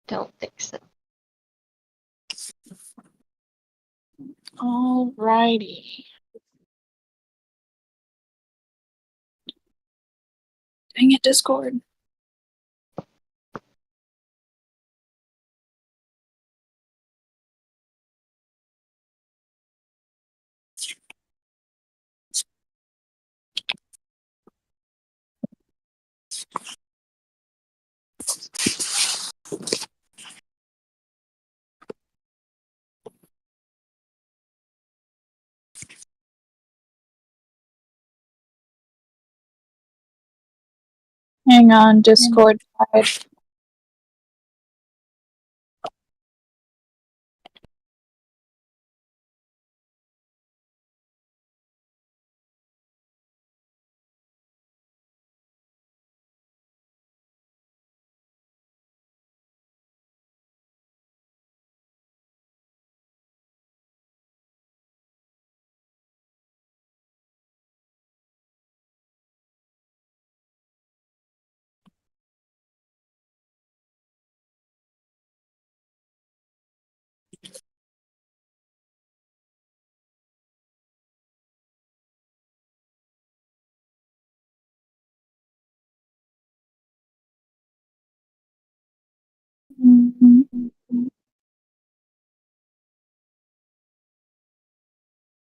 Don't think so. Alrighty. Dang it, Discord. Hang on, Discord died.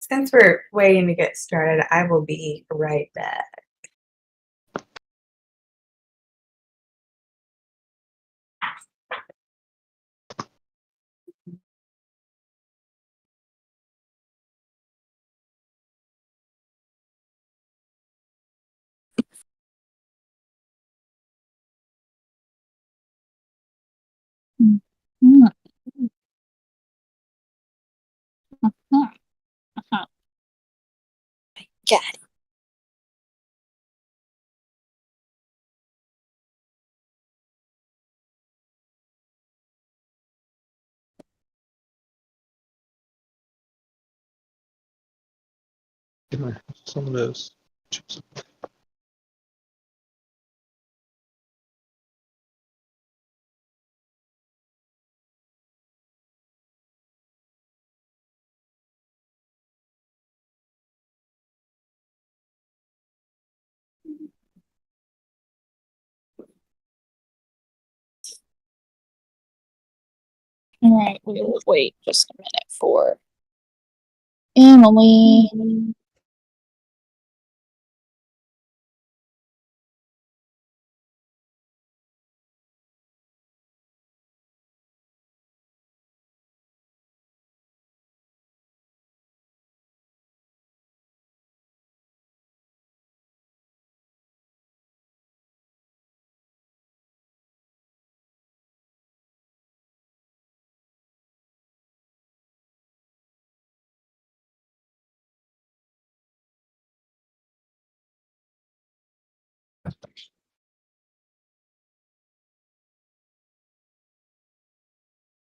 Since we're waiting to get started, I will be right back. Got it. Some of those. Alright, we'll wait just a minute for Emily.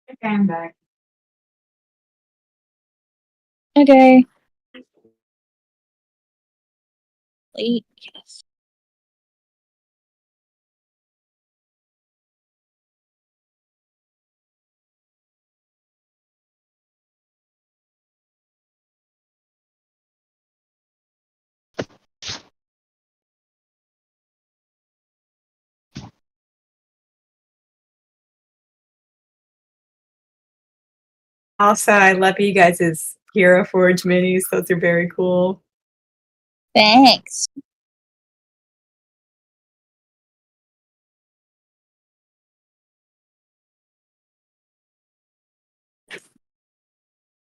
Okay, I'm back. Okay. Late, yes. Also, I love you guys' Hero Forge minis. Those are very cool. Thanks.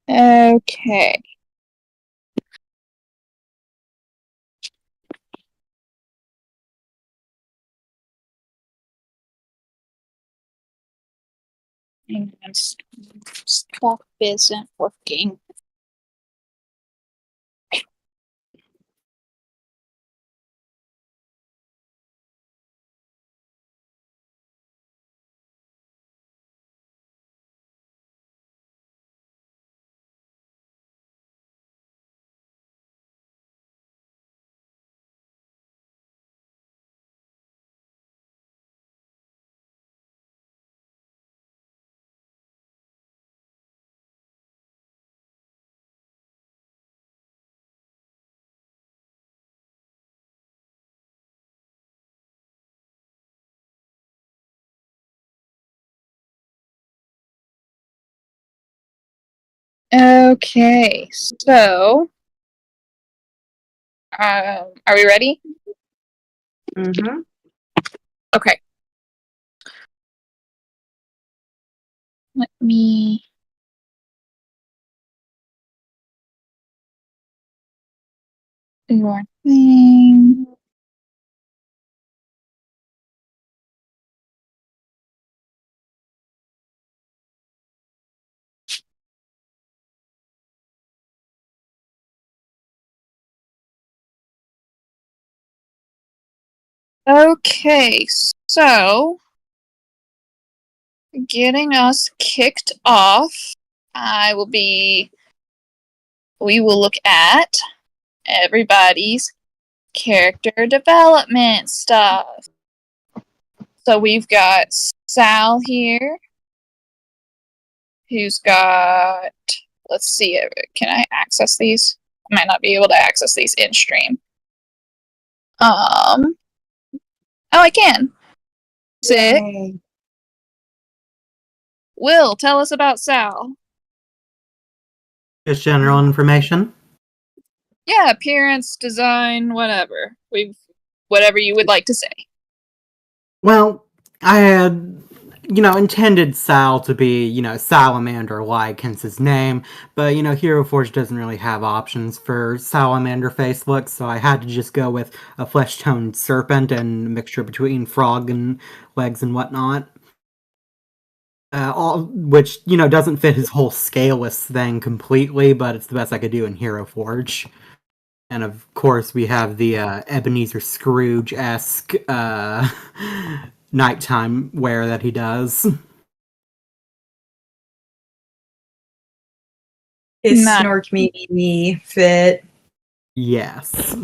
Okay. And stuff isn't working. Okay, so are we ready? Mm-hmm. Okay. Let me. Do our thing. Okay, so getting us kicked off, we will look at everybody's character development stuff. So we've got Sal here, who's got, let's see, can I access these? I might not be able to access these in stream. Oh, I can. Sick. Yay. Will, tell us about Sal. Just general information. Yeah, appearance, design, whatever you would like to say. Well, I had, intended Sal to be, salamander-like, hence his name, but, Hero Forge doesn't really have options for salamander face looks, so I had to just go with a flesh-toned serpent and a mixture between frog and legs and whatnot. Which, doesn't fit his whole scaleless thing completely, but it's the best I could do in Hero Forge. And of course, we have the Ebenezer Scrooge-esque nighttime wear that he does. His snork me fit. Yes.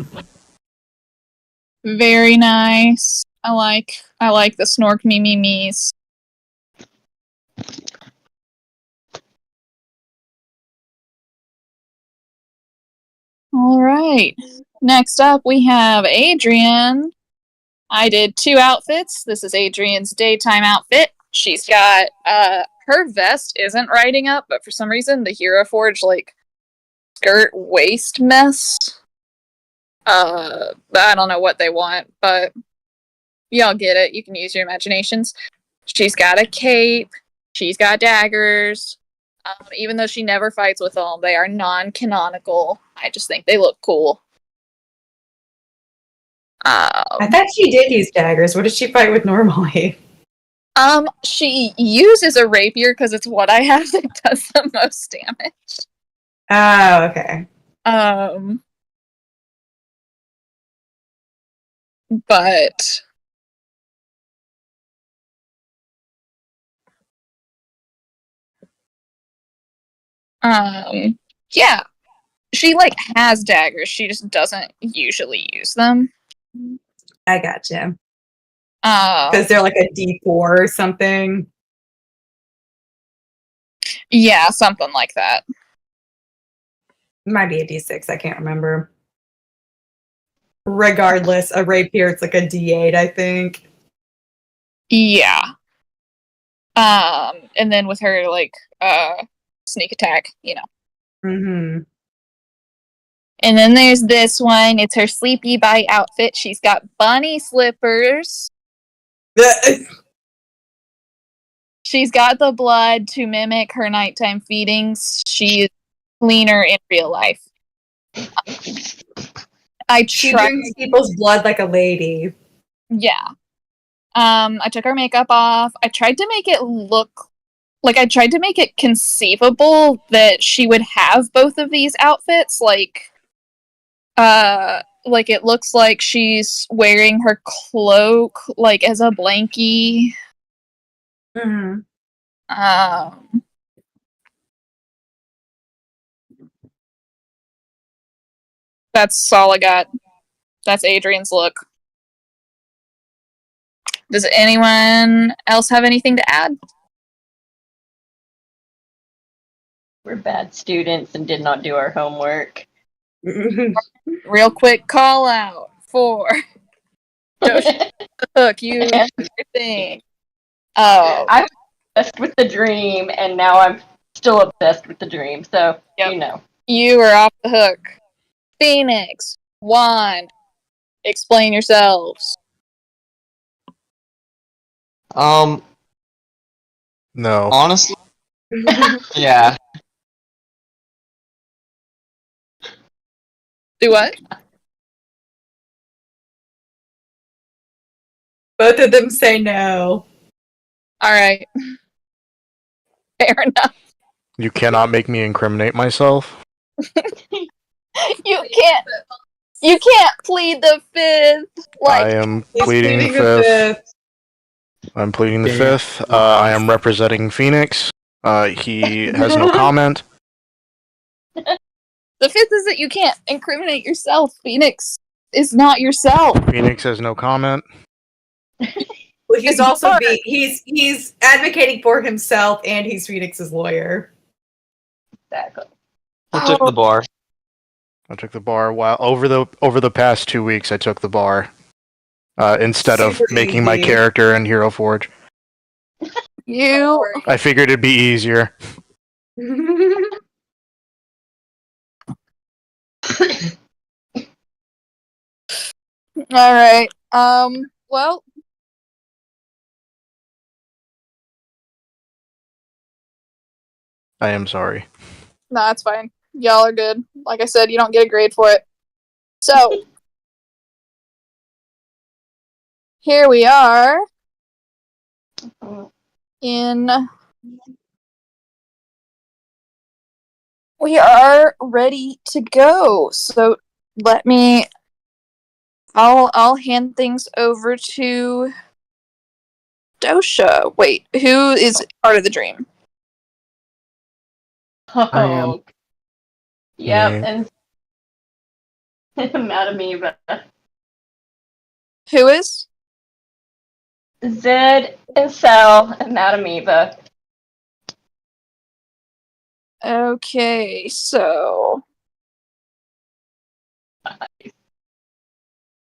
Very nice. I like the snork me's. All right. Next up, we have Adrian. I did 2 outfits. This is Adrian's daytime outfit. She's got her vest isn't riding up, but for some reason the Hero Forge skirt waist mess. I don't know what they want, but y'all get it. You can use your imaginations. She's got a cape. She's got daggers. Even though she never fights with them, they are non-canonical. I just think they look cool. I thought she did use daggers. What does she fight with normally? She uses a rapier because it's what I have that does the most damage. Oh, okay. But yeah, she has daggers. She just doesn't usually use them. I gotcha. Because they're like a D4 or something. Yeah, something like that. Might be a D6. I can't remember. Regardless, a rapier, it's like a D8, I think. Yeah. And then with her sneak attack, Mm-hmm. And then there's this one. It's her Sleepy Bite outfit. She's got bunny slippers. She's got the blood to mimic her nighttime feedings. She's cleaner in real life. She drinks people's blood like a lady. Yeah. I took her makeup off. I tried to make it conceivable that she would have both of these outfits. It looks like she's wearing her cloak as a blankie. Mm-hmm. That's all I got. That's Adrian's look. Does anyone else have anything to add? We're bad students and did not do our homework. Real quick call out for Hook, you do your thing. Oh, I'm obsessed with the dream, and now I'm still obsessed with the dream, so Yep. you know. You are off the hook. Phoenix, Wand, explain yourselves. No. Honestly, yeah. Do what? Both of them say no. All right. Fair enough. You cannot make me incriminate myself. You can't. You can't plead the fifth. I am He's pleading the fifth. I'm pleading the Damn. fifth. I am representing Phoenix. He has no comment. The fifth is that you can't incriminate yourself. Phoenix is not yourself. Phoenix has no comment. Well, he's also he's advocating for himself, and he's Phoenix's lawyer. Exactly. I took the bar. I took the bar while over the past 2 weeks. I took the bar instead of Super making my easy. character in Hero Forge. You. I figured it'd be easier. All right. Well. I am sorry. No, that's fine. Y'all are good. Like I said, you don't get a grade for it. So, here we are we are ready to go. So, I'll hand things over to Dosha. Wait, who is part of the dream? I am. Oh. Yep, Yeah. and Madame Who is? Zed and Sal and Madame Eva. Okay, so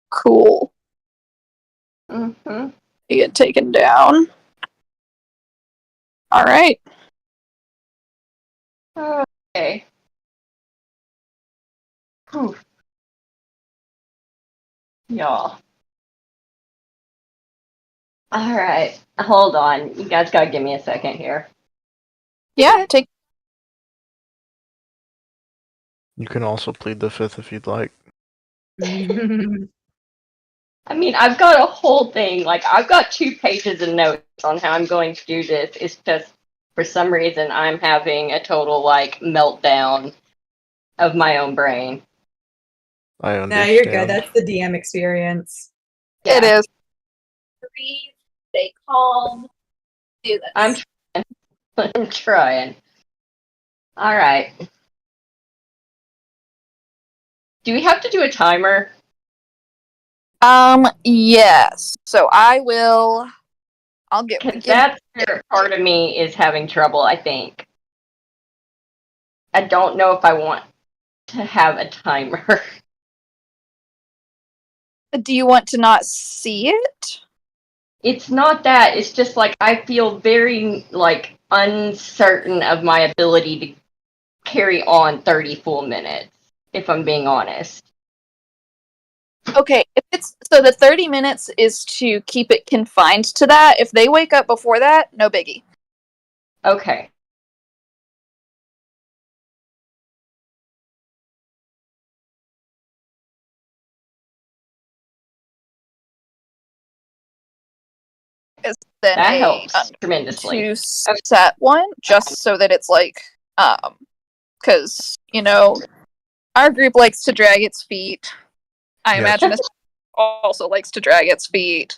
cool. Mm-hmm. You get taken down. All right. Okay. Whew. Y'all. Alright. Hold on. You guys gotta give me a second here. Yeah, take. You can also plead the fifth if you'd like. I mean, I've got a whole thing. Like, I've got 2 pages of notes on how I'm going to do this. It's just, for some reason, I'm having a total, like, meltdown of my own brain. I No, understand. you're good. That's the DM experience. It is. Breathe, stay calm, do this. I'm trying. I'm trying. Alright. Do we have to do a timer? Yes. So I'll get. Because that's where part of me is having trouble, I think. I don't know if I want to have a timer. Do you want to not see it? It's not that. It's just like I feel very like uncertain of my ability to carry on 30 full minutes, if I'm being honest. Okay, if it's so the 30 minutes is to keep it confined to that. If they wake up before that, no biggie. Okay. Then That a helps tremendously. to set one, just so that it's like because our group likes to drag its feet. I Yes. imagine this also likes to drag its feet.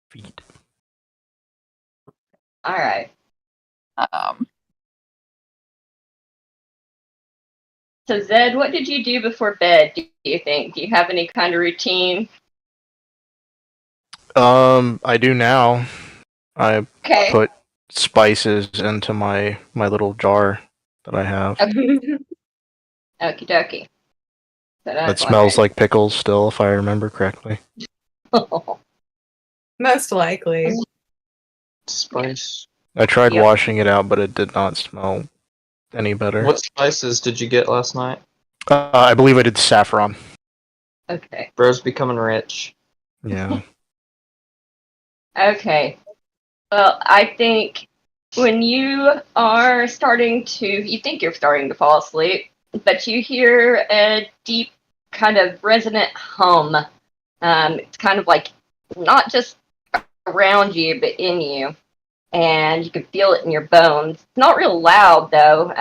Feet. Alright. Um, So Zed, what did you do before bed, do you think? Do you have any kind of routine? I do now. I Okay. put spices into my little jar that I have. Okie dokie. So That smells like pickles still, if I remember correctly. like... Most likely. Spice. I tried Yep. washing it out, but it did not smell any better. What spices did you get last night? I believe I did saffron. Okay. Bro's becoming rich. Yeah. Okay. Well, I think when you are you think you're starting to fall asleep, but you hear a deep kind of resonant hum. It's kind of like not just around you, but in you. And you can feel it in your bones. It's not real loud, though.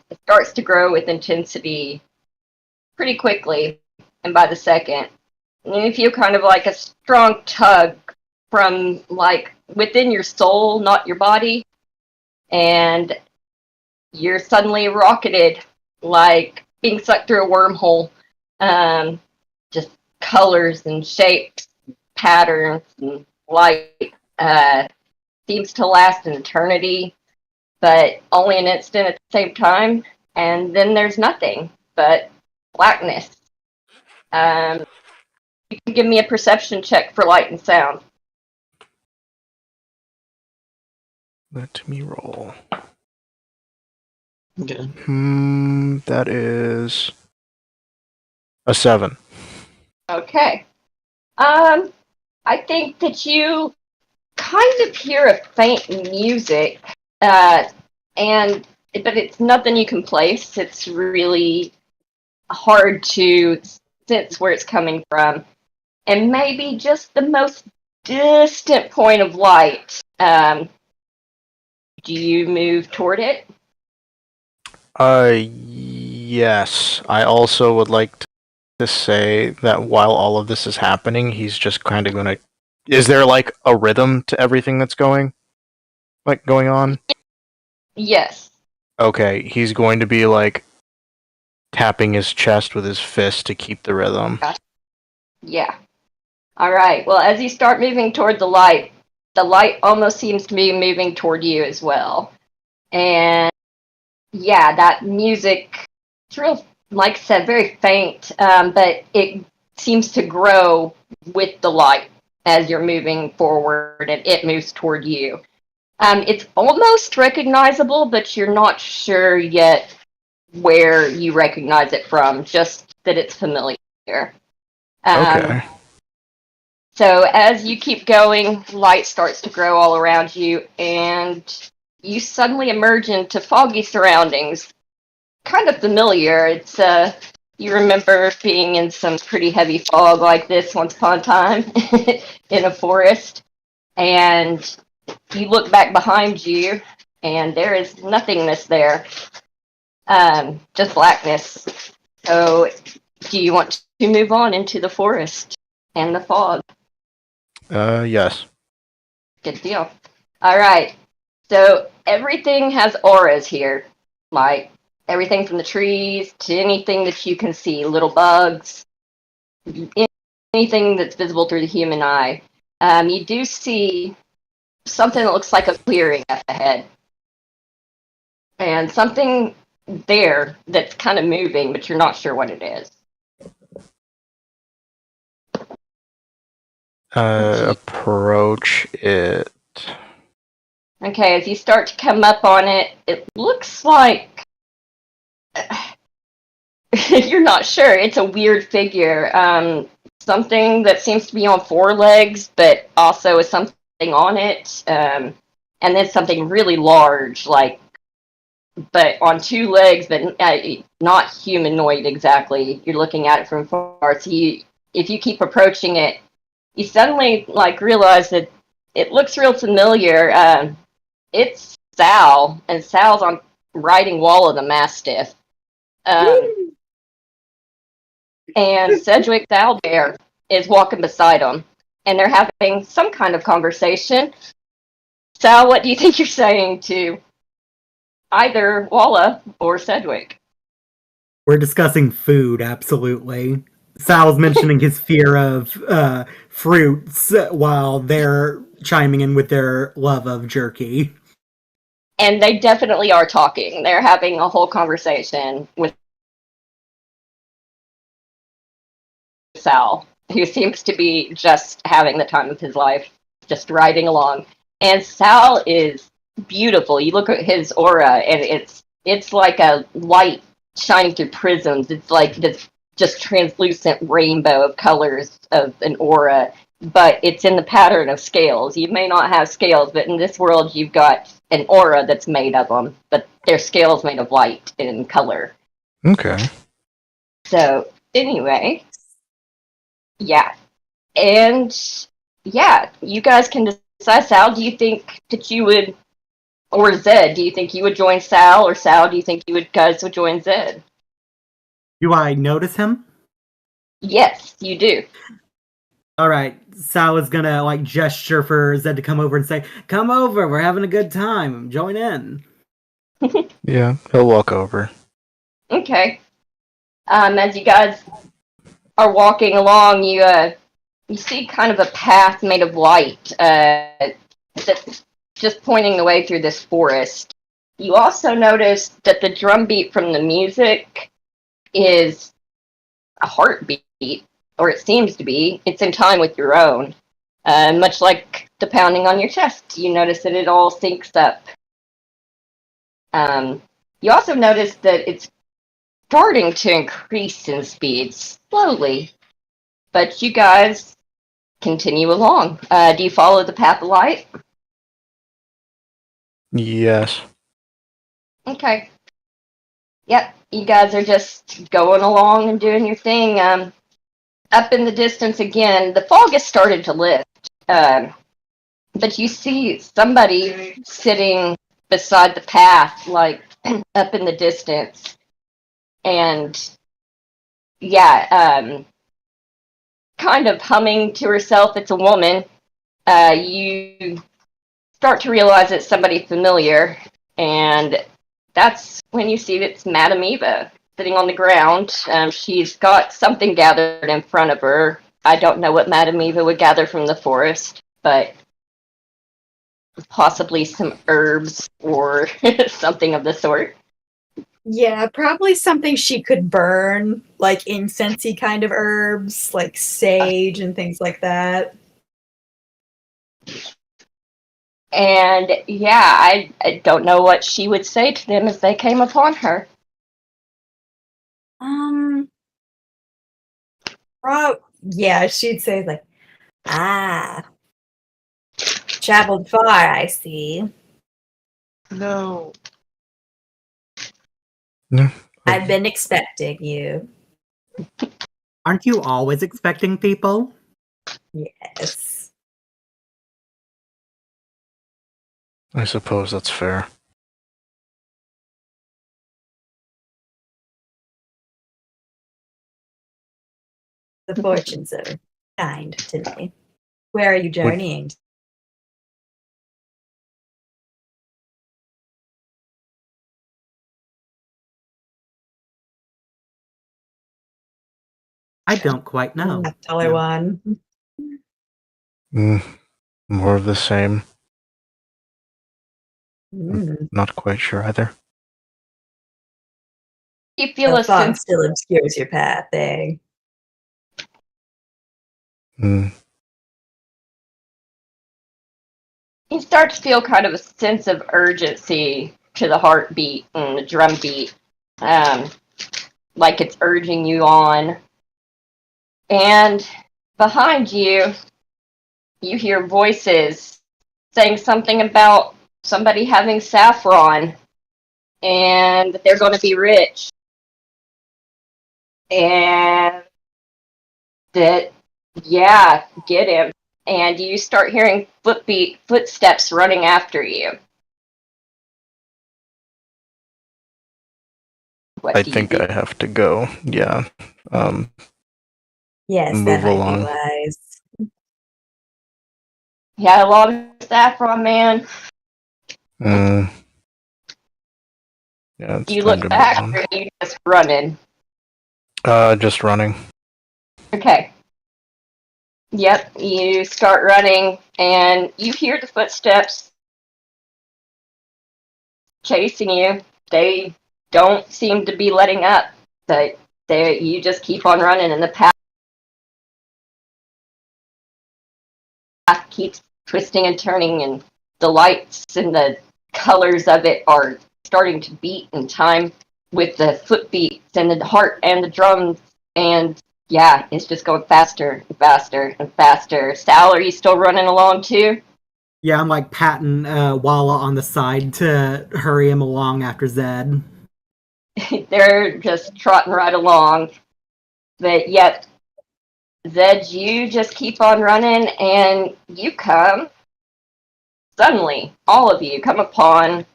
It starts to grow with intensity pretty quickly, and by the second. And you feel kind of like a strong tug from like within your soul, not your body, and you're suddenly rocketed like being sucked through a wormhole. Just colors and shapes, patterns, and light seems to last an eternity, but only an instant at the same time. And then there's nothing but blackness. You can give me a perception check for light and sound. Let me roll. Okay. That is a 7. Okay. I think that you kind of hear a faint music, and but it's nothing you can place. It's really hard to sense where it's coming from, and maybe just the most distant point of light. Do you move toward it? Yes. I also would like to say that while all of this is happening, he's just kind of gonna. Is there like a rhythm to everything that's going on? Yes. Okay, he's going to be like tapping his chest with his fist to keep the rhythm. Yeah. All right. Well, as you start moving toward the light almost seems to be moving toward you as well. And yeah, that music, it's real, like I said, very faint, but it seems to grow with the light as you're moving forward and it moves toward you. It's almost recognizable, but you're not sure yet where you recognize it from, just that it's familiar. Okay. So as you keep going, light starts to grow all around you, and you suddenly emerge into foggy surroundings. Kind of familiar. It's you remember being in some pretty heavy fog like this once upon a time in a forest, and you look back behind you, and there is nothingness there, just blackness. So, do you want to move on into the forest and the fog? Yes. Good deal. All right. So everything has auras here, like everything from the trees to anything that you can see, little bugs, anything that's visible through the human eye. You do see something that looks like a clearing up ahead, and something there that's kind of moving, but you're not sure what it is. Approach it. Okay, as you start to come up on it, it looks like you're not sure. It's a weird figure. Something that seems to be on 4 legs, but also is something on it. And then something really large, but on 2 legs, but not humanoid exactly. You're looking at it from far. So if you keep approaching it, you suddenly realize that it looks real familiar. It's Sal, and Sal's on riding Wall of the Mastiff. And Sedgwick the owlbear is walking beside him, and they're having some kind of conversation. Sal, what do you think you're saying to either Walla or Sedgwick? We're discussing food, absolutely. Sal's mentioning his fear of fruits while they're chiming in with their love of jerky. And they definitely are talking. They're having a whole conversation with Sal, who seems to be just having the time of his life, just riding along. And Sal is beautiful. You look at his aura, and it's like a light shining through prisms. It's like this just translucent rainbow of colors of an aura, but it's in the pattern of scales. You may not have scales, but in this world, you've got an aura that's made of them, but they're scales made of light and color. Okay. So, anyway, yeah. And, yeah, you guys can decide. Sal, do you think that you would, or Zed, do you think you would join Sal, or Sal, do you think you guys would join Zed? Do I notice him? Yes, you do. Alright, Sal is gonna, like, gesture for Zed to come over and say, "Come over, we're having a good time, join in." Yeah, he'll walk over. Okay. As you guys are walking along, you see kind of a path made of light that's just pointing the way through this forest. You also notice that the drum beat from the music is a heartbeat, or it seems to be. It's in time with your own. Much like the pounding on your chest, you notice that it all syncs up. You also notice that it's starting to increase in speed slowly, but you guys continue along. Do you follow the path of light? Yes. Okay. Yep, you guys are just going along and doing your thing. Up in the distance again, the fog has started to lift, but you see somebody sitting beside the path, like up in the distance, and yeah, kind of humming to herself. It's a woman. You start to realize it's somebody familiar, and that's when you see that it's Madame Eva sitting on the ground. She's got something gathered in front of her. I don't know what Madame Eva would gather from the forest, but possibly some herbs or something of the sort. Yeah, probably something she could burn, like incensey kind of herbs, like sage and things like that. And yeah, I don't know what she would say to them as they came upon her. Yeah, she'd say like, "Ah, traveled far, I see. No. No. I've been expecting you." Aren't you always expecting people? Yes. I suppose that's fair. The fortunes are kind today. Where are you journeying? I don't quite know. That taller one. More of the same. Mm. Not quite sure either. You feel The a fog sense. still obscures your path, eh? Mm. You start to feel kind of a sense of urgency to the heartbeat and the drum beat, like it's urging you on. And behind you, you hear voices saying something about somebody having saffron and that they're going to be rich. And that, yeah, get him. And you start hearing footsteps running after you. What I do think you do? I have to go. Yeah. Yes, Move that might along. be wise. You had a lot of saffron, man. Yeah, it's You time look to back, move or are you just running? on. Just running. Okay. Yep, you start running, and you hear the footsteps chasing you. They don't seem to be letting up, but you just keep on running, and the path keeps twisting and turning, and the lights and the colors of it are starting to beat in time with the foot beats and the heart and the drums. And yeah, it's just going faster and faster and faster. Sal, are you still running along too? Yeah, I'm like patting Walla on the side to hurry him along after Zed. They're just trotting right along. But yet, Zed, you just keep on running and you come, suddenly, all of you come upon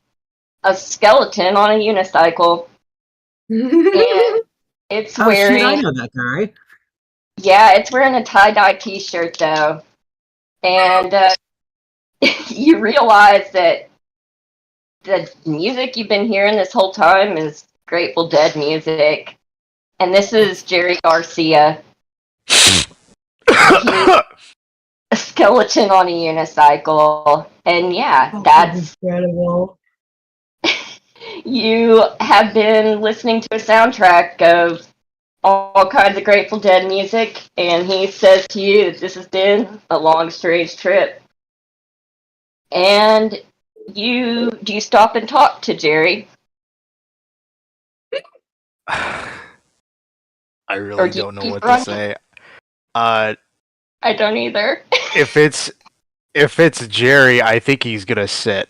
a skeleton on a unicycle. And it's Oh shoot, I wearing, know that guy. yeah, it's wearing a tie-dye t-shirt though. And you realize that the music you've been hearing this whole time is Grateful Dead music. And this is Jerry Garcia. He's a skeleton on a unicycle. And yeah, Oh, that's incredible. you have been listening to a soundtrack of all kinds of Grateful Dead music, and he says to you that this has been a long, strange trip. And do you stop and talk to Jerry? I Or really do you don't know keep what to running? say. I don't either. If it's Jerry, I think he's gonna sit.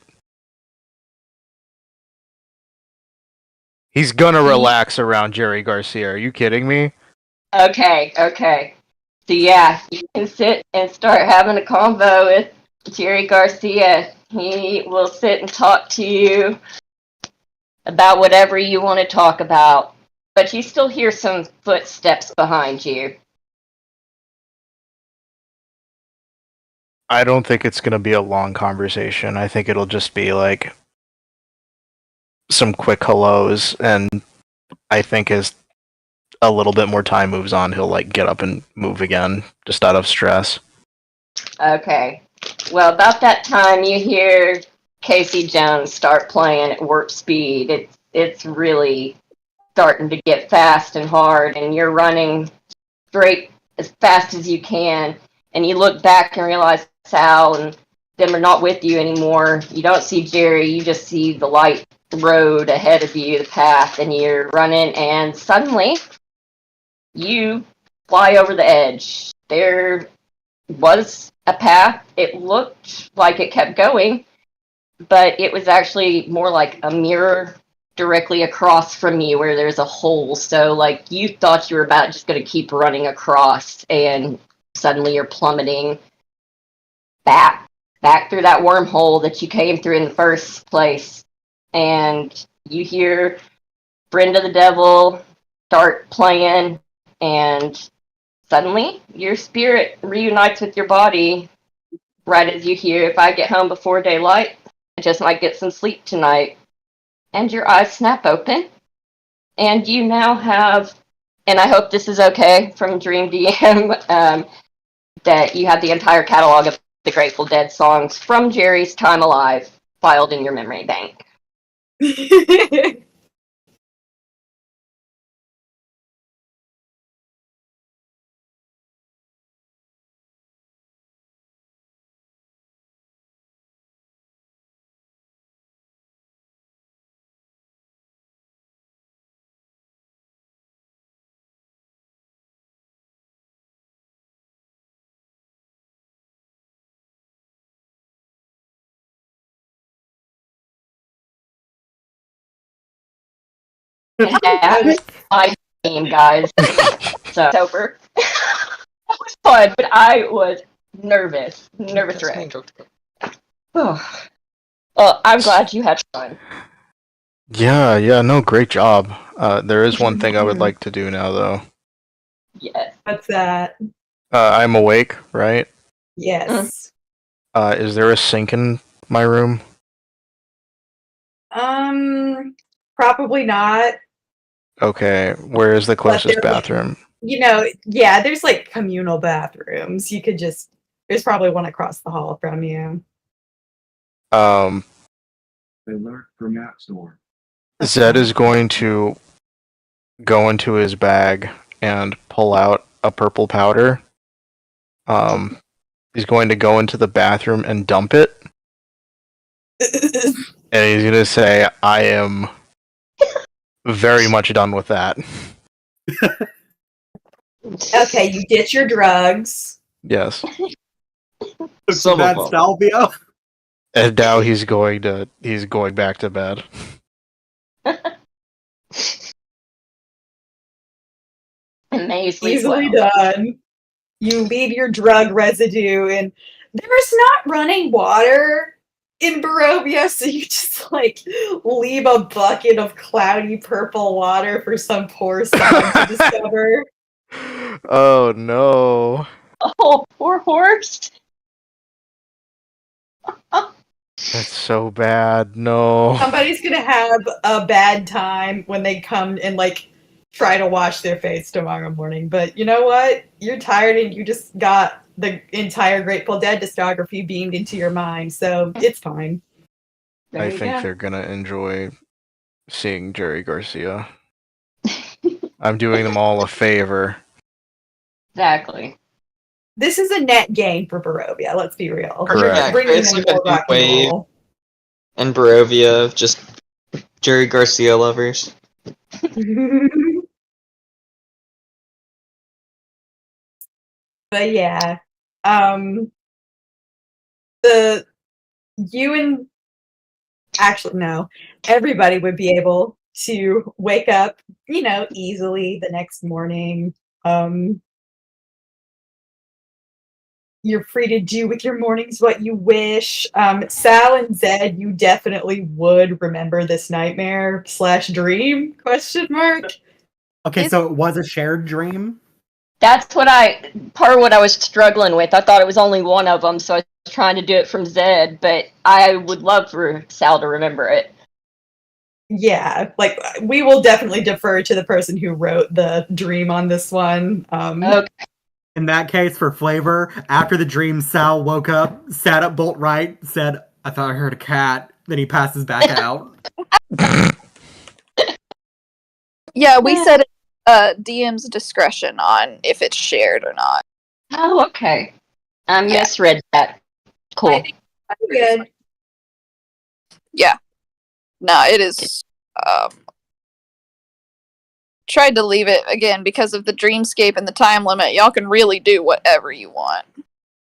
He's gonna relax around Jerry Garcia. Are you kidding me? Okay. So yeah, you can sit and start having a convo with Jerry Garcia. He will sit and talk to you about whatever you want to talk about. But you still hear some footsteps behind you. I don't think it's gonna be a long conversation. I think it'll just be like some quick hellos, and I think as a little bit more time moves on, he'll like get up and move again, just out of stress. Okay. Well, about that time, you hear Casey Jones start playing at warp speed. It's really starting to get fast and hard, and you're running straight as fast as you can. And you look back and realize Sal and them are not with you anymore. You don't see Jerry. You just see the light road ahead of you, the path, and you're running. And suddenly, you fly over the edge. There was a path. It looked like it kept going, but it was actually more like a mirror directly across from you where there's a hole. So like you thought you were about just going to keep running across, and suddenly you're plummeting back through that wormhole that you came through in the first place. And you hear Brenda the Devil start playing, and suddenly your spirit reunites with your body right as you hear, "If I get home before daylight, I just might get some sleep tonight." And your eyes snap open, and you now have, and I hope this is okay from Dream DM, that you have the entire catalog of the Grateful Dead songs from Jerry's time alive filed in your memory bank. And that's my game, guys. So it's over. That was fun, but I was nervous. Nervous wreck. Oh. Well, I'm glad you had fun. Yeah, no, great job. There is one thing I would like to do now, though. Yes. What's that? I'm awake, right? Yes. Is there a sink in my room? Probably not. Okay, where is the closest they're like- bathroom? Yeah, there's like communal bathrooms. You could just, there's probably one across the hall from you. They learned from App Store. Zed is going to go into his bag and pull out a purple powder. He's going to go into the bathroom and dump it. And he's gonna say, I am very much done with that. Okay, you ditch your drugs. Yes. Some That's of them. salvia. And now he's going back to bed. Amazingly Easily well. done. You leave your drug residue, and there's not running water in Barovia, so you just like leave a bucket of cloudy purple water for some poor someone to discover. Oh no. Oh, poor horse. That's so bad. No. Somebody's gonna have a bad time when they come and like try to wash their face tomorrow morning. But you know what? You're tired and you just got the entire Grateful Dead discography beamed into your mind, so it's fine. There I you think go. they're gonna enjoy seeing Jerry Garcia. I'm doing them all a favor. Exactly. This is a net gain for Barovia, let's be real. Correct. You're bringing It's them like a more new rock and wave. roll. And Barovia, just Jerry Garcia lovers. But yeah, the you and actually no, everybody would be able to wake up, easily the next morning. Um, you're free to do with your mornings what you wish. Sal and Zed, you definitely would remember this nightmare / dream? Question mark. Okay, so it was a shared dream. That's part of what I was struggling with. I thought it was only one of them, so I was trying to do it from Zed, but I would love for Sal to remember it. Yeah, like we will definitely defer to the person who wrote the dream on this one. Okay. In that case, for flavor, after the dream, Sal woke up, sat up bolt right, said, I thought I heard a cat. Then he passes back out. Yeah, we said DM's discretion on if it's shared or not. Oh, okay. I Yeah. misread that. Cool. I think that's Good. No, it is. Tried to leave it again because of the dreamscape and the time limit. Y'all can really do whatever you want.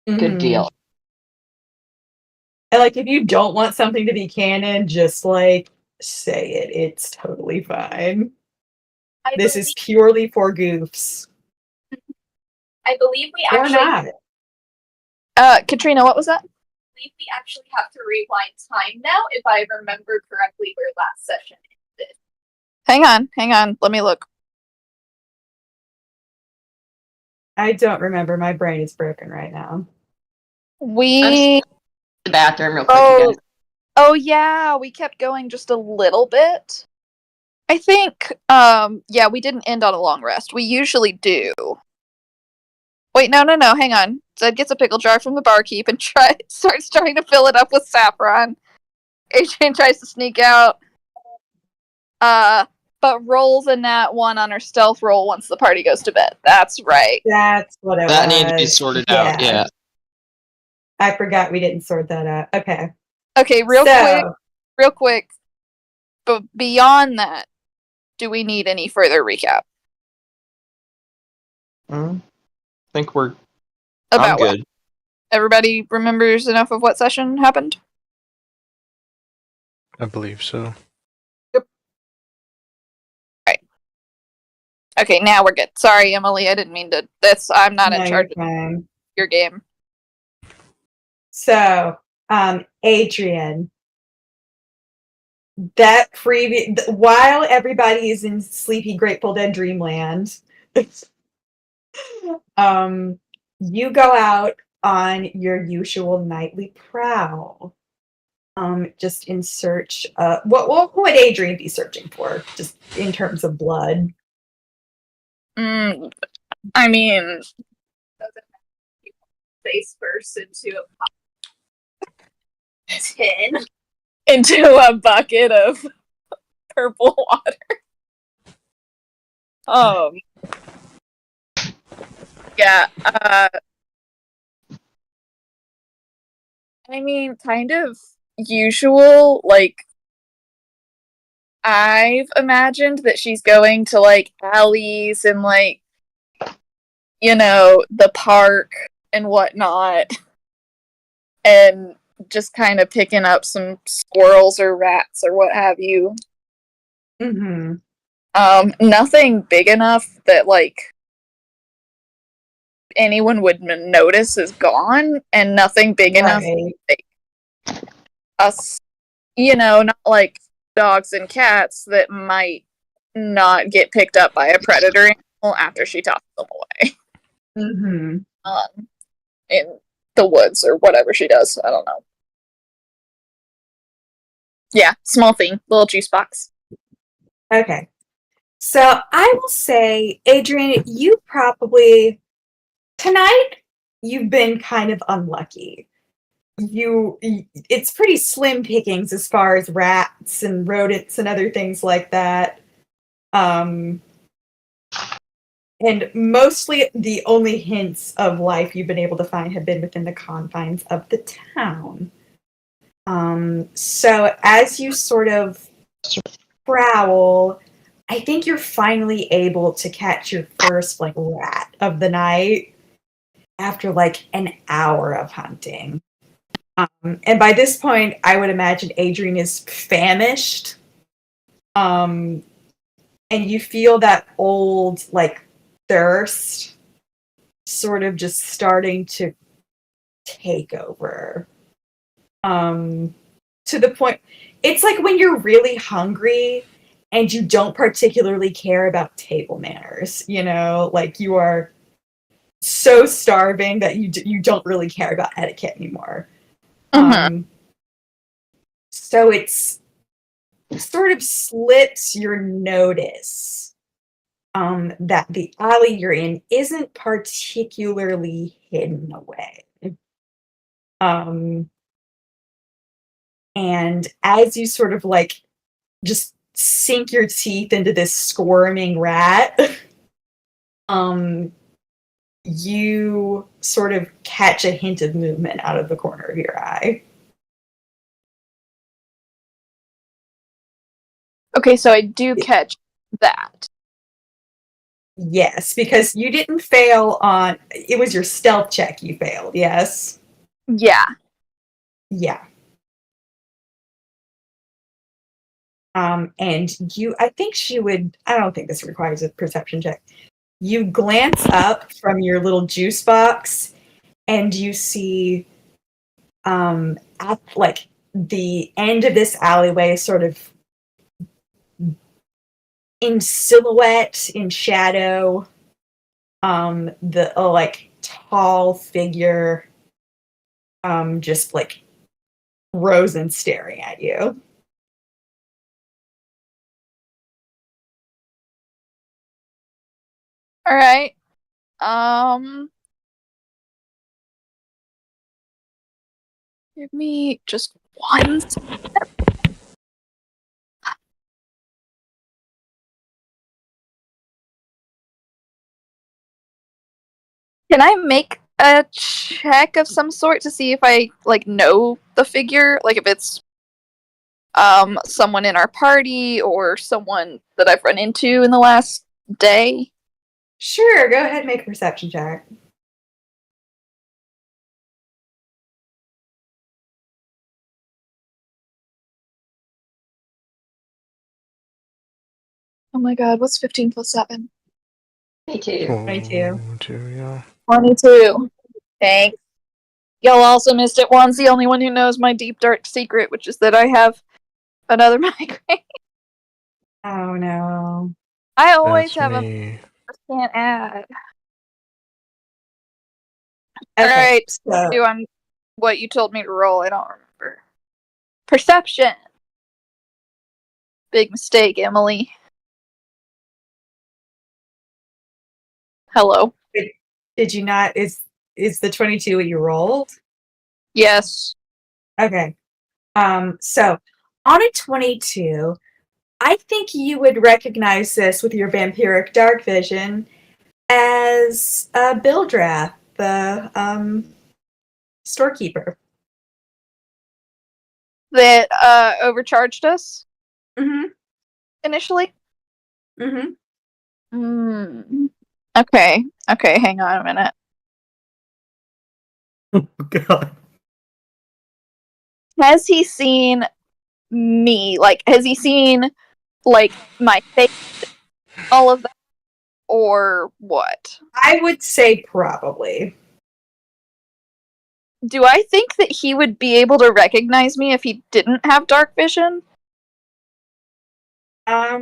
Good Mhm. deal. And like if you don't want something to be canon, just like say it. It's totally fine. I This believe, is purely for goofs. I believe we Or actually not. Katrina, what was that? have to rewind time now, if I remember correctly where last session ended. Hang on. Let me look. I don't remember. My brain is broken right now. We. The bathroom real quick again. Oh yeah, we kept going just a little bit. I think. Yeah, we didn't end on a long rest. We usually do. Wait, no. Hang on. Zed gets a pickle jar from the barkeep and starts trying to fill it up with saffron. Adrian tries to sneak out. But rolls a nat 1 on her stealth roll once the party goes to bed. That's right. That's what it was. That needed to be sorted out, yeah. I forgot we didn't sort that out. Okay. Okay, real quick. But beyond that, do we need any further recap I think I'm about what? good. Everybody remembers enough of what session happened? I believe so. Okay, now we're good. Sorry, Emily, I didn't mean to. I'm not in charge of your game. So, Adrian, that while everybody is in sleepy Grateful Dead dreamland, you go out on your usual nightly prowl. Just in search of what would Adrian be searching for, just in terms of blood? I mean, Face first into a tin. into a bucket of purple water. Yeah, I mean, kind of usual, like, I've imagined that she's going to like alleys and like, you know, the park and whatnot, and just kind of picking up some squirrels or rats or what have you. Mm-hmm. Nothing big enough that like anyone would notice is gone, and nothing big enough Right. like us, you know, not like dogs and cats that might not get picked up by a predator animal after she tosses them away Mm-hmm. in the woods or whatever she does. I don't know. Yeah, small thing, little juice box. Okay. So I will say, Adrian, you probably tonight you've been kind of unlucky. It's pretty slim pickings as far as rats and rodents and other things like that. Um, and mostly the only hints of life you've been able to find have been within the confines of the town. So as you sort of prowl, I think you're finally able to catch your first like rat of the night after like an hour of hunting. And by this point, I would imagine Adrian is famished. And you feel that old like thirst sort of just starting to take over. To the point, it's like when you're really hungry and you don't particularly care about table manners, you know, like you are so starving that you don't really care about etiquette anymore. So it's sort of slips your notice that the alley you're in isn't particularly hidden away. Um, and as you sort of like just sink your teeth into this squirming rat, you sort of catch a hint of movement out of the corner of your eye. Okay, so I do catch that. Yes, because you didn't fail on it was your stealth check you failed, yes? Yeah. Yeah. And I think I don't think this requires a perception check. You glance up from your little juice box and you see at like the end of this alleyway, sort of in silhouette, in shadow, the like tall figure just like frozen staring at you. All right. Um, Give me just one. Can I make a check of some sort to see if I like know the figure? Like if it's someone in our party or someone that I've run into in the last day? Sure, go ahead and make a perception check. Oh my god, what's 15 plus 7? Me too. 22. 22, yeah. 22. Thanks. Y'all also missed it once. The only one who knows my deep dark secret, which is that I have another migraine. Oh no. I always That's have me. can't add. Okay, Alright, so do on what you told me to roll. I don't remember. Perception. Big mistake, Emily. Hello. did you not is the 22 what you rolled? Yes. Okay. So on a 22, I think you would recognize this with your vampiric dark vision as Bildrath, the storekeeper. That overcharged us? Mm-hmm. initially? Mm-hmm. Okay. Okay, hang on a minute. Oh, God. Has he seen me? Like, has he seen, like, my face, all of that, or what? I would say probably. Do I think that he would be able to recognize me if he didn't have dark vision? I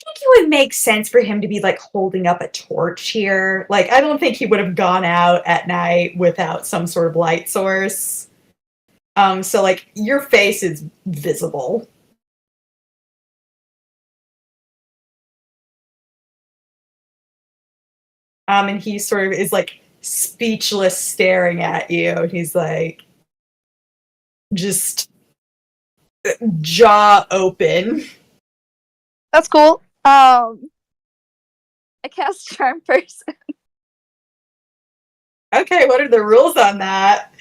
think it would make sense for him to be like holding up a torch here. Like, I don't think he would have gone out at night without some sort of light source. So like your face is visible. And he sort of is like speechless staring at you. And he's like just jaw open. That's cool. I cast Charm Person. Okay, what are the rules on that?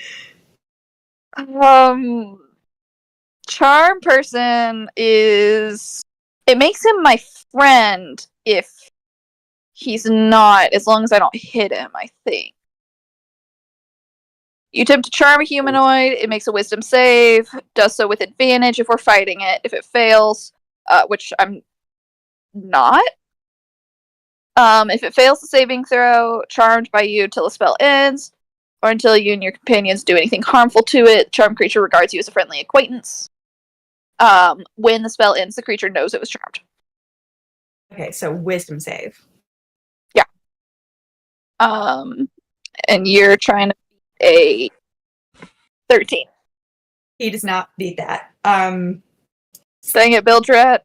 Charm Person is... It makes him my friend if he's not, as long as I don't hit him, I think. You attempt to charm a humanoid, it makes a wisdom save, does so with advantage if we're fighting it. If it fails, which I'm not. If it fails the saving throw, charmed by you till the spell ends, or until you and your companions do anything harmful to it, the charmed creature regards you as a friendly acquaintance. When the spell ends, the creature knows it was charmed. Okay, so wisdom save. Yeah. And you're trying to beat a 13. He does not beat that. Dang it, Bildred.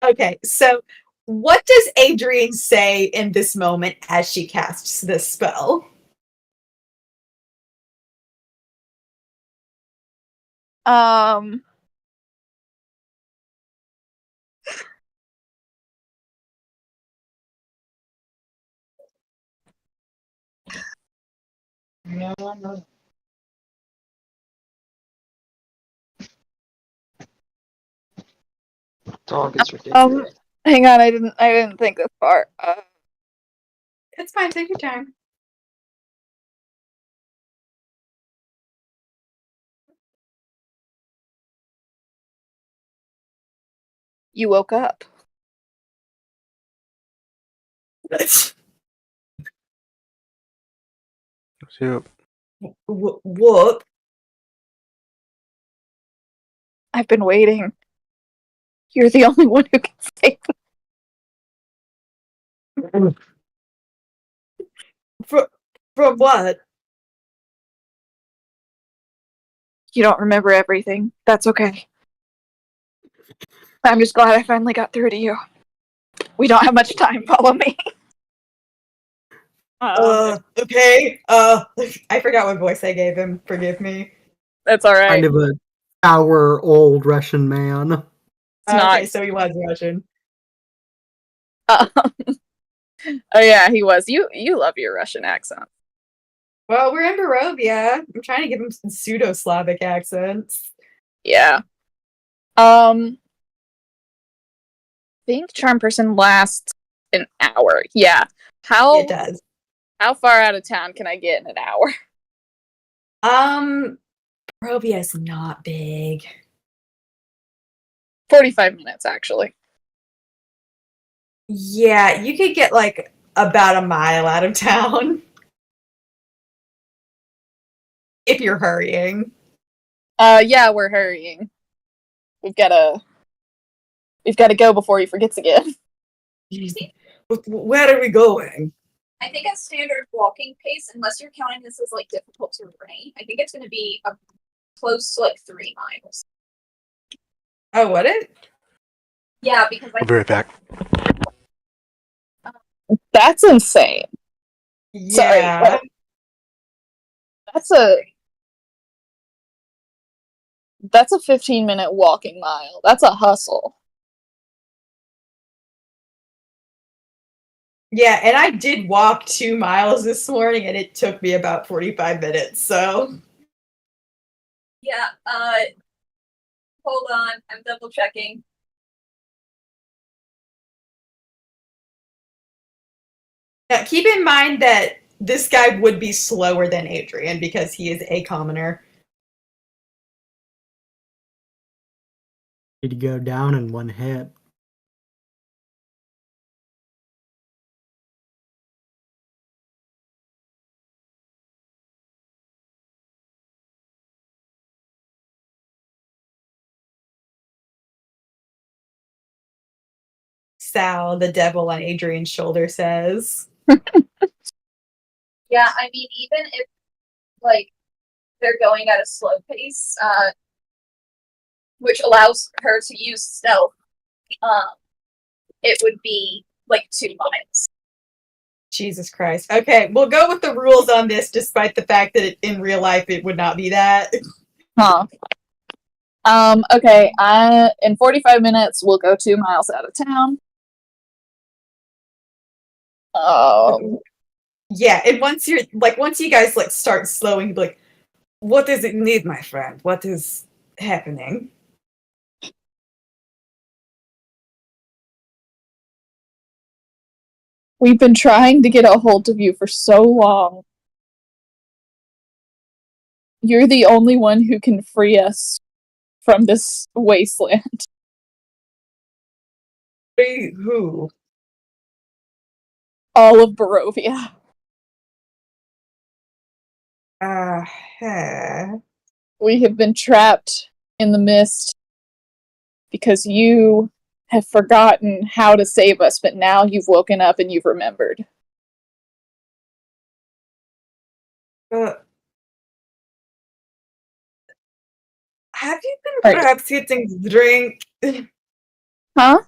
Okay, so what does Adrienne say in this moment as she casts this spell? Dog is ridiculous. Hang on, I didn't think this far. It's fine, take your time. You woke up. So, What? I've been waiting. You're the only one who can save me. From what? You don't remember everything. That's okay. I'm just glad I finally got through to you. We don't have much time. Follow me. Okay. I forgot what voice I gave him. Forgive me. That's all right. Kind of a sour old Russian man. It's Okay, not. so he was Russian. Oh yeah, he was. You love your Russian accent. Well, we're in Barovia. I'm trying to give him some pseudo-Slavic accents. Yeah. I think Charm Person lasts an hour. Yeah. It does. How far out of town can I get in an hour? Barovia is not big. 45 minutes, actually. Yeah, you could get like about a mile out of town. If you're hurrying. Yeah, we're hurrying. We've got to go before he forgets again. Where are we going? I think at standard walking pace, unless you're counting this as like difficult terrain, I think it's going to be close to like 3 miles. Oh, what it? Yeah, because I'll be right back. That's insane. Yeah. Sorry. That's a 15-minute walking mile. That's a hustle. Yeah, and I did walk 2 miles this morning and it took me about 45 minutes, so Yeah, hold on, I'm double checking. Now, keep in mind that this guy would be slower than Adrian because he is a commoner. He'd go down in one hit. Sal, the devil on Adrian's shoulder, says. Yeah, I mean, even if, like, they're going at a slow pace, which allows her to use stealth, it would be, like, 2 miles. Jesus Christ. Okay, we'll go with the rules on this, despite the fact that in real life it would not be that. Huh. Okay, in 45 minutes, we'll go 2 miles out of town. Oh. Yeah, and once you guys like start slowing, like, what does it need, my friend? What is happening? We've been trying to get a hold of you for so long. You're the only one who can free us from this wasteland. Free who? All of Barovia. Huh. We have been trapped in the mist because you have forgotten how to save us, but now you've woken up and you've remembered. Have you been Right. perhaps hitting the drink? Huh?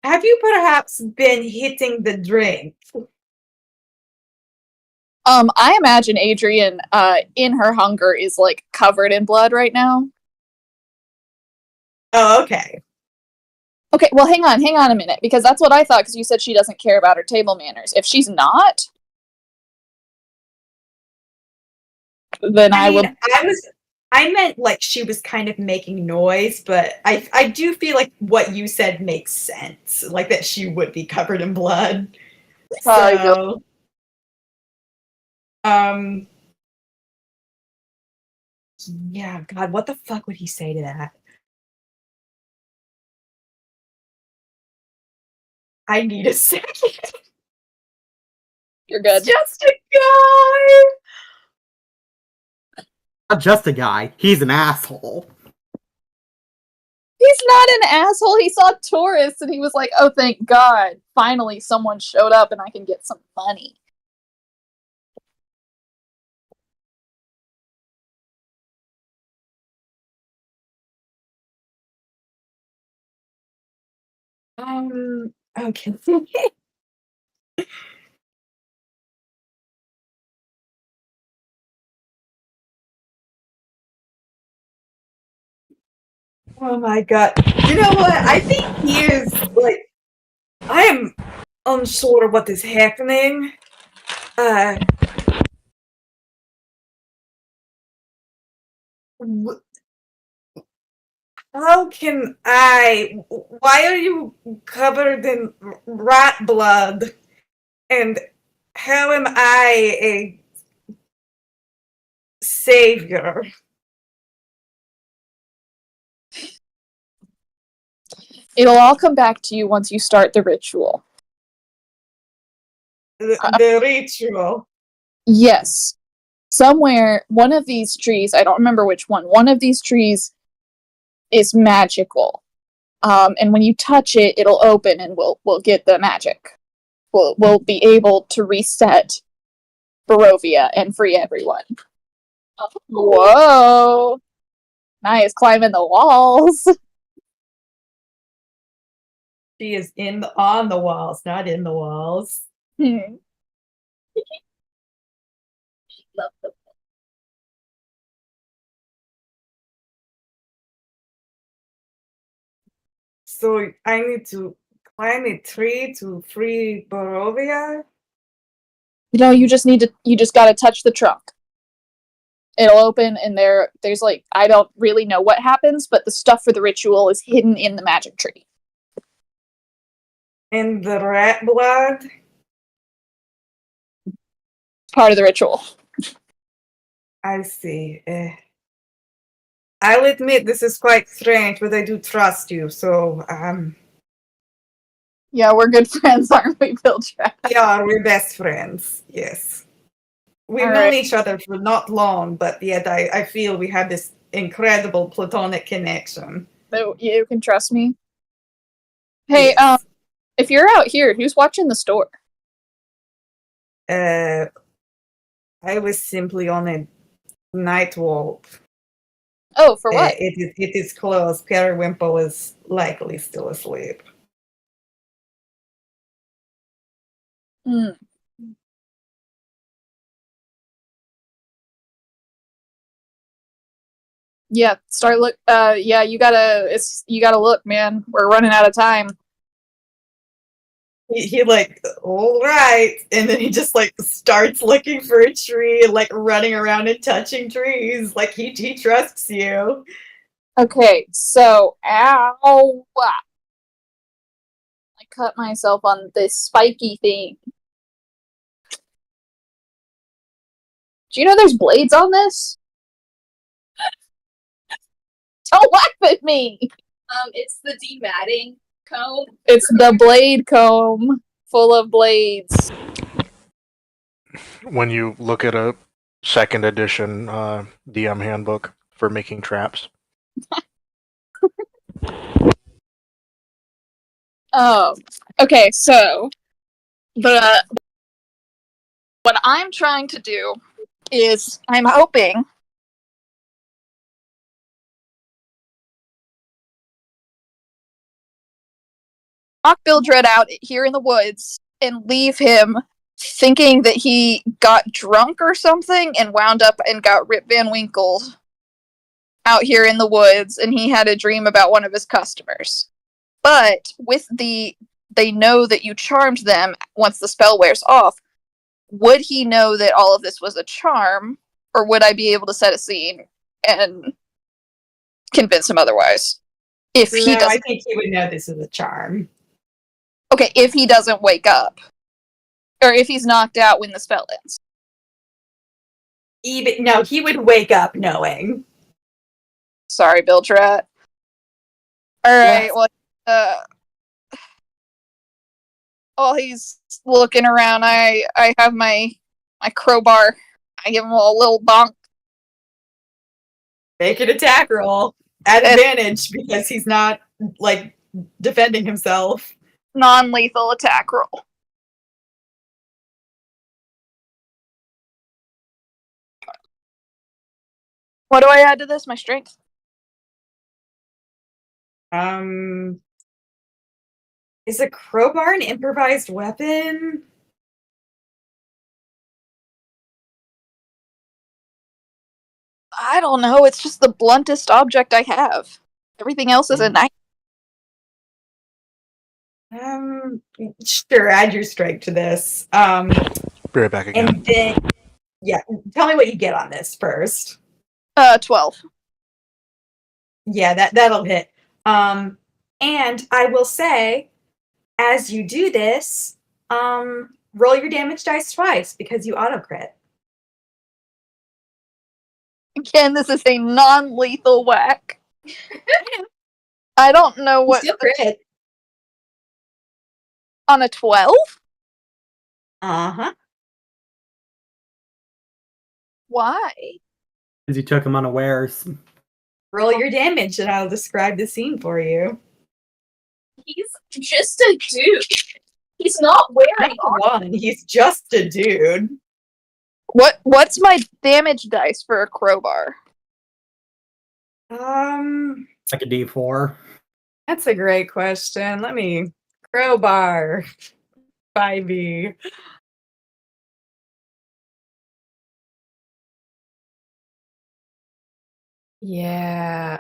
Have you perhaps been hitting the drink? I imagine Adrian, in her hunger, is like covered in blood right now. Oh, okay. Okay, well, hang on a minute, because that's what I thought, because you said she doesn't care about her table manners. If she's not, then I will. I meant like she was kind of making noise, but I do feel like what you said makes sense. Like that she would be covered in blood. So, yeah, God, what the fuck would he say to that? I need a second. You're good. It's just a guy. Not just a guy, he's an asshole. He's not an asshole. He saw tourists and he was like, oh, thank God. Finally, someone showed up and I can get some money. Okay. Oh my God. You know what? I think he is like, I am unsure of what is happening. How can I? Why are you covered in rat blood? And how am I a savior? It'll all come back to you once you start the ritual. The ritual. Yes. Somewhere, one of these trees, I don't remember which one of these trees is magical. And when you touch it, it'll open and we'll get the magic. We'll be able to reset Barovia and free everyone. Whoa! Nice climbing the walls. She is on the walls, not in the walls. Hmm. Love the So I need to climb a tree to free Barovia? You know, you just gotta touch the trunk. It'll open, and there's like, I don't really know what happens, but the stuff for the ritual is hidden in the magic tree. And the rat blood? It's part of the ritual. I see. I'll admit this is quite strange, but I do trust you, so Yeah, we're good friends, aren't we, Bildrat? yeah, we're best friends. Yes. We've All known right. each other for not long, but yet I feel we have this incredible platonic connection. So you can trust me. Hey, Yes. if you're out here, who's watching the store? I was simply on a night walk. Oh, for what? It is closed. Periwinkle is likely still asleep. Hmm. Yeah, start look. Yeah, you gotta look, man. We're running out of time. He like, all right, and then he just like starts looking for a tree and like running around and touching trees. Like he trusts you. Okay, so ow! I cut myself on this spiky thing. Do you know there's blades on this? Don't laugh at me. It's the dematting comb. It's the blade comb full of blades. When you look at a second edition DM handbook for making traps. Okay, so the what I'm trying to do is I'm hoping knock Bildred out here in the woods and leave him thinking that he got drunk or something and wound up and got Rip Van Winkle out here in the woods, and he had a dream about one of his customers. But they know that you charmed them once the spell wears off. Would he know that all of this was a charm, or would I be able to set a scene and convince him otherwise? If he No, I doesn't, think he would know this is a charm. okay, if he doesn't wake up, or if he's knocked out when the spell ends. No, he would wake up knowing. Sorry, Bildrat. All right, Yes. well, while he's looking around, I have my crowbar. I give him a little bonk. Make an attack roll at advantage because he's not like defending himself. Non-lethal attack roll. What do I add to this? My strength? Is a crowbar an improvised weapon? I don't know. It's just the bluntest object I have. Everything else is a knife. Sure, add your strength to this. Be right back again. And then, yeah, tell me what you get on this first. 12. Yeah, that'll hit. And I will say, as you do this, roll your damage dice twice because you auto crit. Again, this is a non-lethal whack. I don't know what. Still crit. On a 12? Uh-huh. Why? Because you took him unawares. Roll your damage and I'll describe the scene for you. He's just a dude. He's not wearing armor. One, he's just a dude. What's my damage dice for a crowbar? Like a D4. That's a great question. Let me crowbar 5e. Yeah.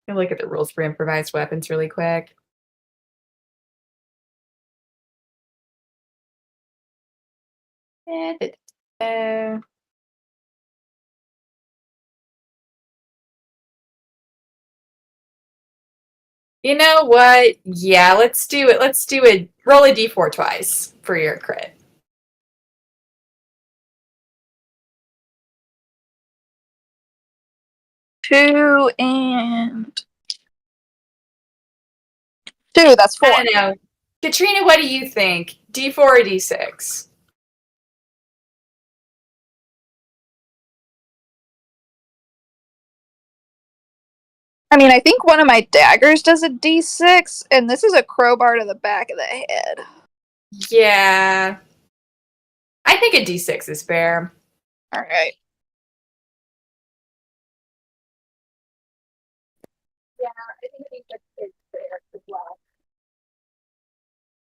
Look at the rules for improvised weapons really quick. Uh, you know what? Yeah, let's do it. Let's do it. Roll a d4 twice for your crit. Two and two. That's four. I don't know. Katrina, what do you think? D4 or D6? I mean, I think one of my daggers does a D6, and this is a crowbar to the back of the head. Yeah. I think a D6 is fair. All right. Yeah, I think that's fair as well.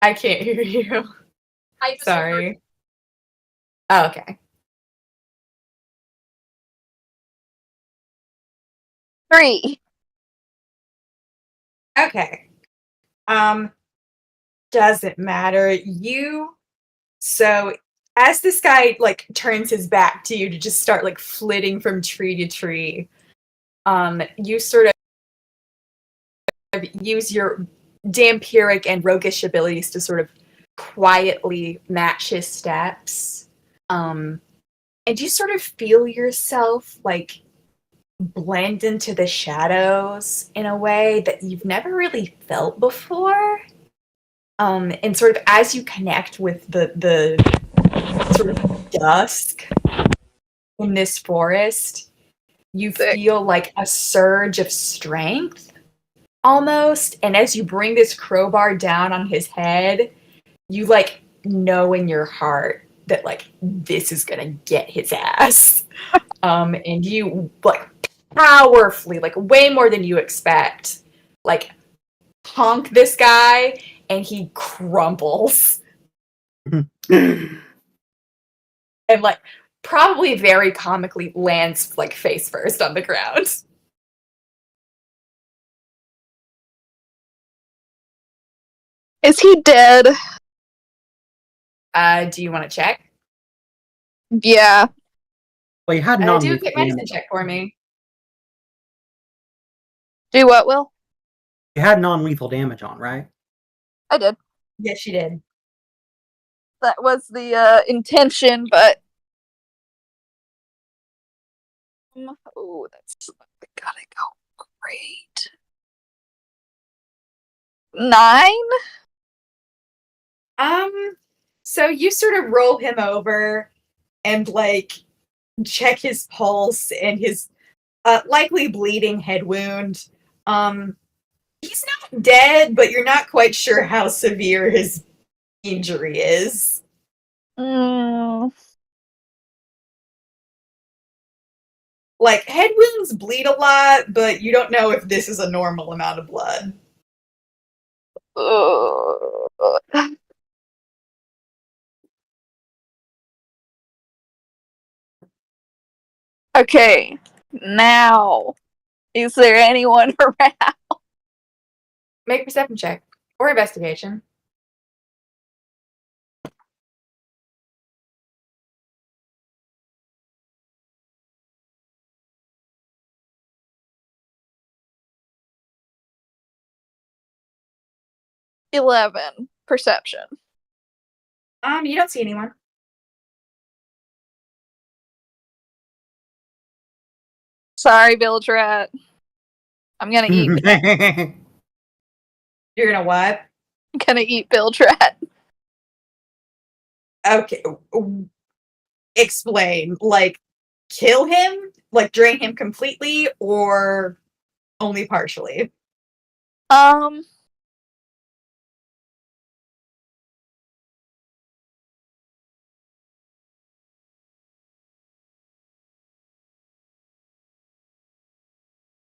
I can't hear you. I just Sorry. Oh, okay. 3. Okay. Doesn't matter. So as this guy like turns his back to you to just start like flitting from tree to tree, you sort of use your dampiric and roguish abilities to sort of quietly match his steps. And you sort of feel yourself like blend into the shadows in a way that you've never really felt before. And sort of as you connect with the sort of dusk in this forest, you feel like a surge of strength almost. And as you bring this crowbar down on his head, you like know in your heart that like this is gonna get his ass. And you like powerfully, like way more than you expect, like honk this guy and he crumples. And like probably very comically lands like face first on the ground. Is he dead? Do you want to check? Yeah. Well, you had Do a non-lethal quick medicine damage. check for me. Do what, Will? You had non-lethal damage on, right? I did. Yes, you did. That was the intention, but oh, that's gotta go great. 9. So you sort of roll him over and like check his pulse and his likely bleeding head wound. He's not dead, but you're not quite sure how severe his injury is. Like, head wounds bleed a lot, but you don't know if this is a normal amount of blood. Okay, now, is there anyone around? Make a perception check or investigation. $11 perception. You don't see anyone. Sorry, Village Rat. I'm gonna eat. You're gonna what? I'm gonna eat Village Rat. Okay. Explain. Like, kill him? Like, drain him completely or only partially?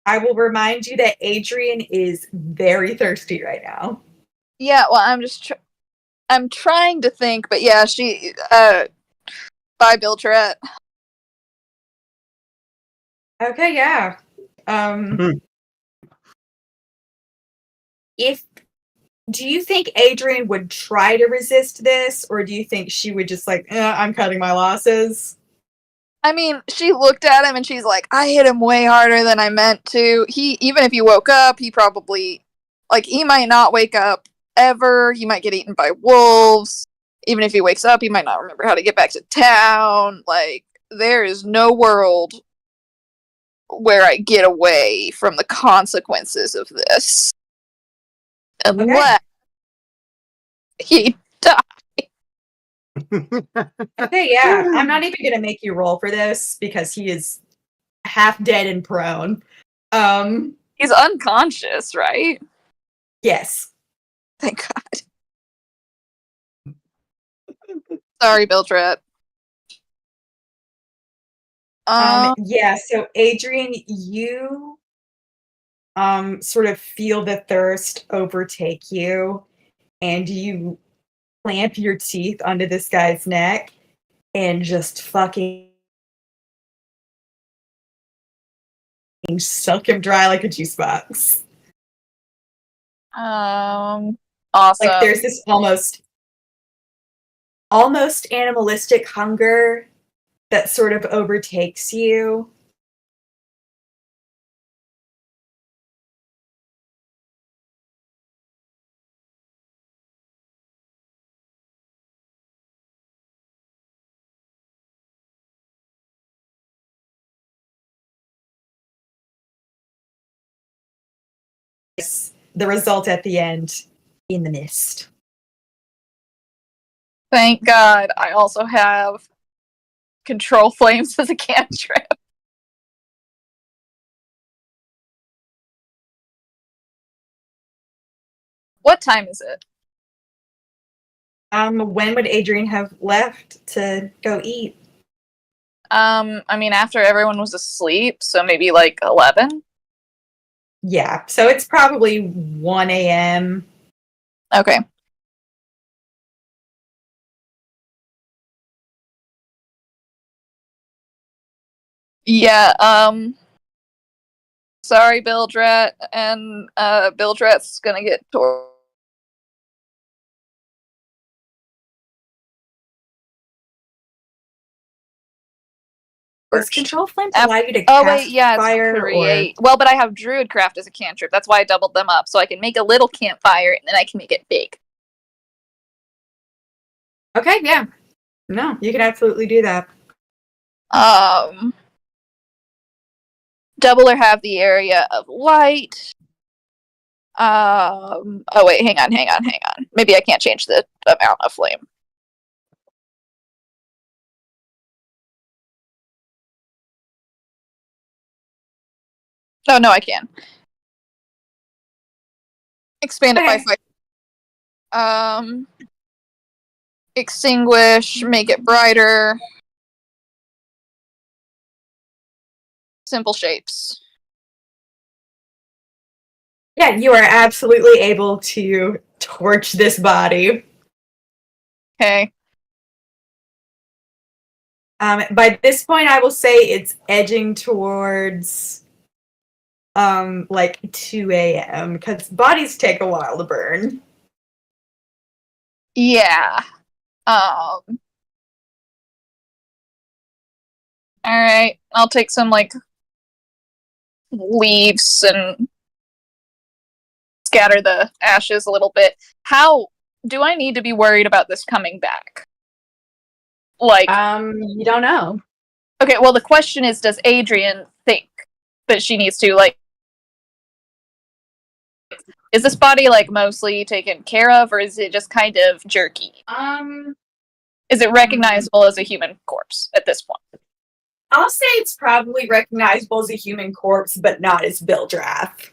I will remind you that Adrian is very thirsty right now. Yeah, well, I'm trying to think, but yeah, bye, Village Rat. Okay, yeah. If Do you think Adrian would try to resist this, or do you think she would just like, I'm cutting my losses? I mean, she looked at him and she's like, I hit him way harder than I meant to. Even if he woke up, he probably, like, he might not wake up ever. He might get eaten by wolves. Even if he wakes up, he might not remember how to get back to town. Like, there is no world where I get away from the consequences of this. Unless he dies. Okay, yeah. I'm not even gonna make you roll for this because he is half dead and prone. He's unconscious, right? Yes. Thank God. Sorry, Bildred. Yeah, so Adrian, you sort of feel the thirst overtake you, and you clamp your teeth onto this guy's neck and just fucking suck him dry like a juice box. Awesome. Like there's this almost animalistic hunger that sort of overtakes you. The result at the end in the mist. Thank God. I also have control flames as a cantrip. What time is it? When would Adrian have left to go eat? I mean, after everyone was asleep, so maybe like 11? Yeah, so it's probably 1 a.m. Okay. Yeah, sorry, Bildrat, and Bildrat's gonna get tortured. Does control flames allow you to cast fire? Create. Well, but I have Druidcraft as a cantrip. That's why I doubled them up, so I can make a little campfire and then I can make it big. Okay, yeah. No, you can absolutely do that. Double or have the area of light. Oh wait, hang on. Maybe I can't change the amount of flame. Oh no, I can. Expand it by 5. Extinguish, make it brighter. Simple shapes. Yeah, you are absolutely able to torch this body. Okay. By this point, I will say it's edging towards like 2 a.m. because bodies take a while to burn. Yeah. Alright. I'll take some like leaves and scatter the ashes a little bit. How do I need to be worried about this coming back? Like, you don't know. Okay, well the question is, does Adrian think that she needs to, like, is this body like mostly taken care of, or is it just kind of jerky? Is it recognizable as a human corpse at this point? I'll say it's probably recognizable as a human corpse, but not as Bildrath.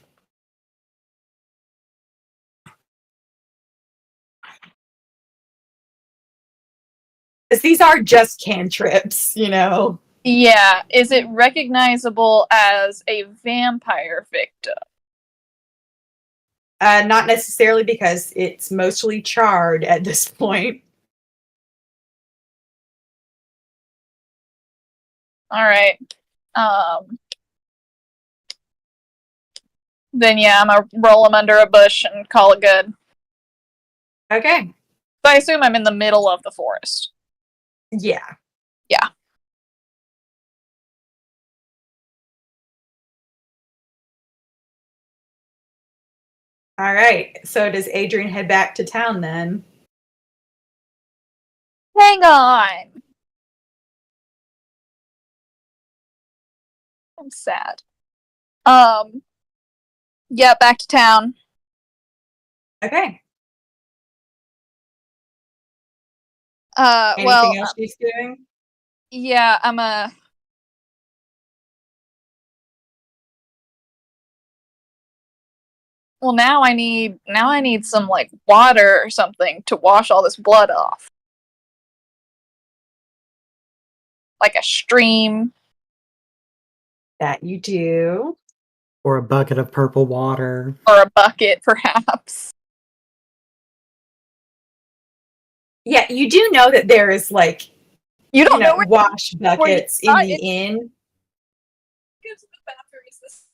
Because these are just cantrips, you know? Yeah, is it recognizable as a vampire victim? Not necessarily, because it's mostly charred at this point. Alright. Then yeah, I'm gonna roll him under a bush and call it good. Okay. So I assume I'm in the middle of the forest. Yeah. Yeah. All right. So does Adrian head back to town then? Hang on. I'm sad. Yeah, back to town. Okay. Well, Anything else she's doing? yeah, well, now I need some like water or something to wash all this blood off. Like a stream. That you do. Or a bucket of purple water. Or a bucket, perhaps. Yeah, you do know that there is like You don't know wash buckets in the it- inn. Go to the bathroom. Is this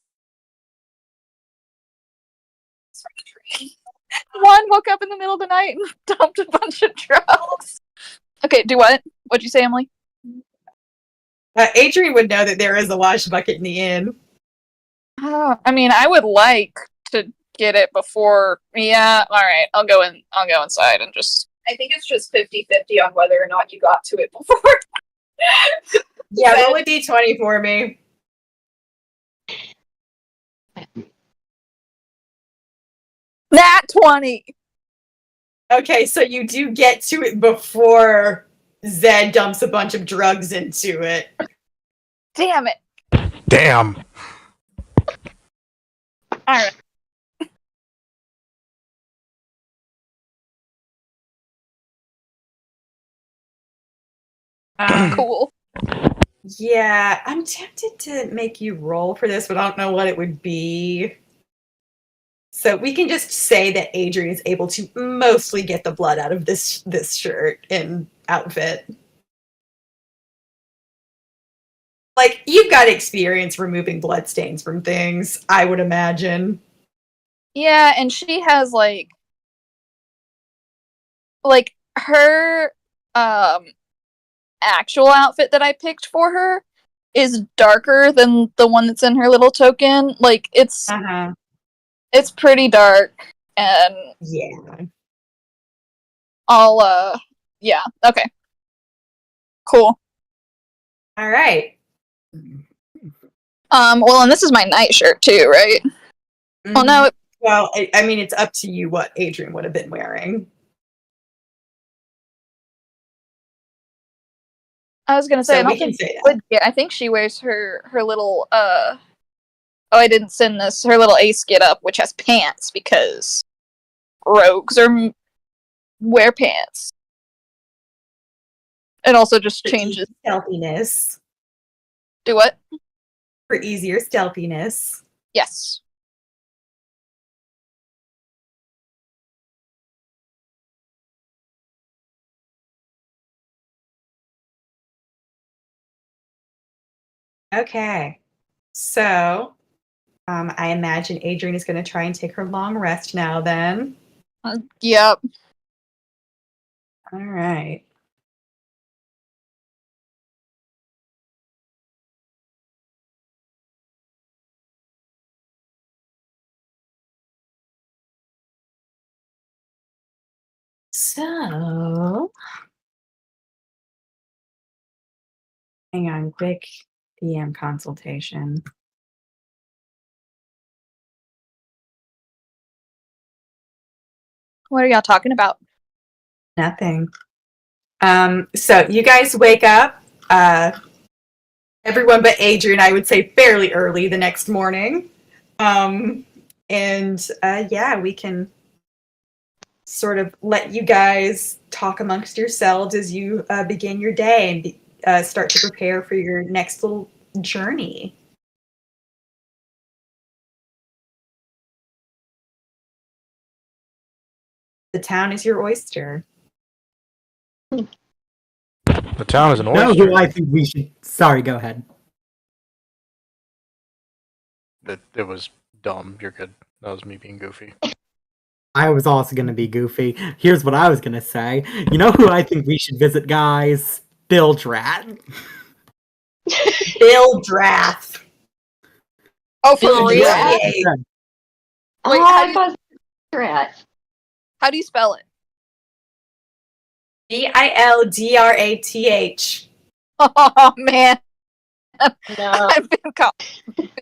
from the tree? One woke up in the middle of the night and dumped a bunch of drugs. Okay, do what? What'd you say, Emily? Adrian would know that there is a wash bucket in the inn. I mean, I would like to get it before. Yeah, all right. I'll go inside and just. I think it's just 50-50 on whether or not you got to it before. Yeah, roll a d20 for me. Nat 20. Okay, so you do get to it before Zed dumps a bunch of drugs into it. Damn it. Damn. All right. Cool. Yeah, I'm tempted to make you roll for this, but I don't know what it would be. So we can just say that Adrian is able to mostly get the blood out of this shirt and outfit. Like, you've got experience removing bloodstains from things, I would imagine. Yeah, and she has like her actual outfit that I picked for her is darker than the one that's in her little token. Like it's pretty dark, and yeah. Yeah, okay. Cool. All right. Well, and this is my nightshirt too, right? Mm-hmm. Oh no. Well, I mean, it's up to you what Adrian would have been wearing. I was gonna say, So I don't we can think say she would get. I think she wears her little Oh, I didn't send this. Her little ace get up, which has pants because rogues wear pants. It also just changes stealthiness. Do what? For easier stealthiness. Yes. Okay. So, I imagine Adrian is going to try and take her long rest now then. Yep. All right. So, hang on, quick DM consultation. What are y'all talking about? Nothing. So you guys wake up, everyone but Adrian, I would say fairly early the next morning. Yeah, we can sort of let you guys talk amongst yourselves as you begin your day and start to prepare for your next little journey. The town is your oyster. The town is an No, oyster. who I think we should. Sorry, go ahead. It was dumb. You're good. That was me being goofy. I was also going to be goofy. Here's what I was going to say. You know who I think we should visit, guys? Bildrat. Bill Drath. Oh, for Bill real? Drath. Wait, Oh, how I do you, thought rat. how do you spell it? Bildrath. Oh man, No, I've been called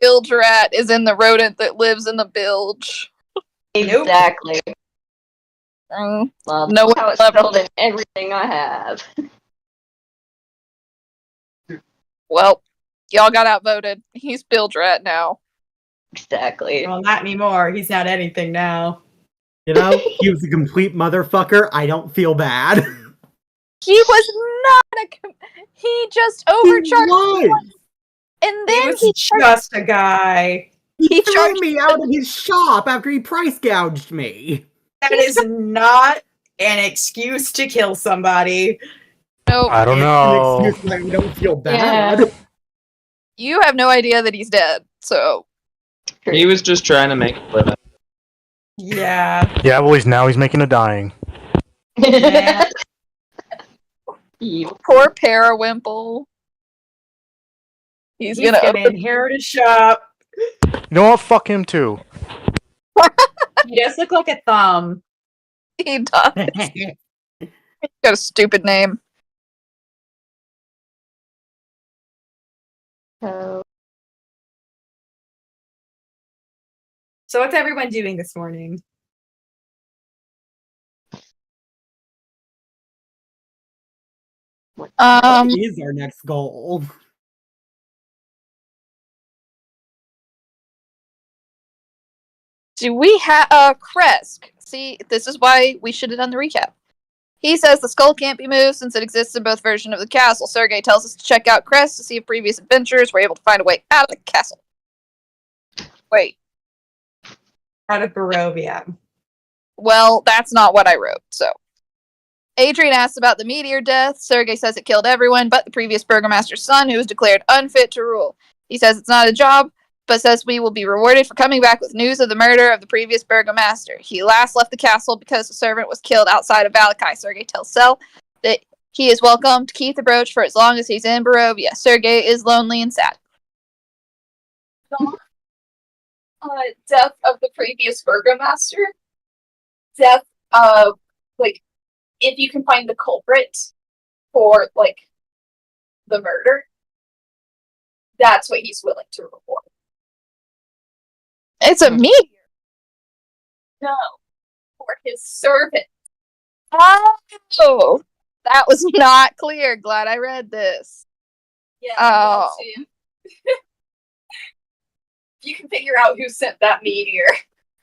bilge rat is in the rodent that lives in the bilge. exactly. Mm, Well, no that's how it's one spelled in everything I have. Well, y'all got outvoted. He's bilge rat now. Exactly. Well, not anymore. He's not anything now. You know, he was a complete motherfucker. I don't feel bad. He was not he just He overcharged was. and He then was he just a guy. He threw charged me out of his shop after he price gouged me. That is not an excuse to kill somebody. no. I don't It's know. an excuse why we don't feel Yeah. bad. You have no idea that he's dead. So He was just trying to make a living. Yeah. Yeah, well, he's making a dying. Yeah. Evil. poor Parawimple. He's He's gonna gonna open. inherit a shop. You know what? Fuck him too. He does look like a thumb. He does. Got a stupid name. So, So what's everyone doing this morning? What Um, is our next goal? do we have Kresk? See, this is why we should have done the recap. He says the skull can't be moved since it exists in both versions of the castle. Sergei tells us to check out Kresk to see if previous adventurers were able to find a way out of the castle. Wait, Out of Barovia. well, that's not what I wrote. So, Adrian asks about the meteor death. Sergei says it killed everyone but the previous burgomaster's son, who was declared unfit to rule. He says it's not a job, but says we will be rewarded for coming back with news of the murder of the previous burgomaster. He last left the castle because a servant was killed outside of Valakai. Sergei tells Sel that he is welcome to keep the brooch for as long as he's in Barovia. Sergei is lonely and sad. Death of the previous burgomaster. Death of, like, if you can find the culprit for, like, the murder, that's what he's willing to reward. It's a meteor. No, for his servant. Oh, that was not clear. Glad I read this. Yeah. Oh. If you can figure out who sent that meteor.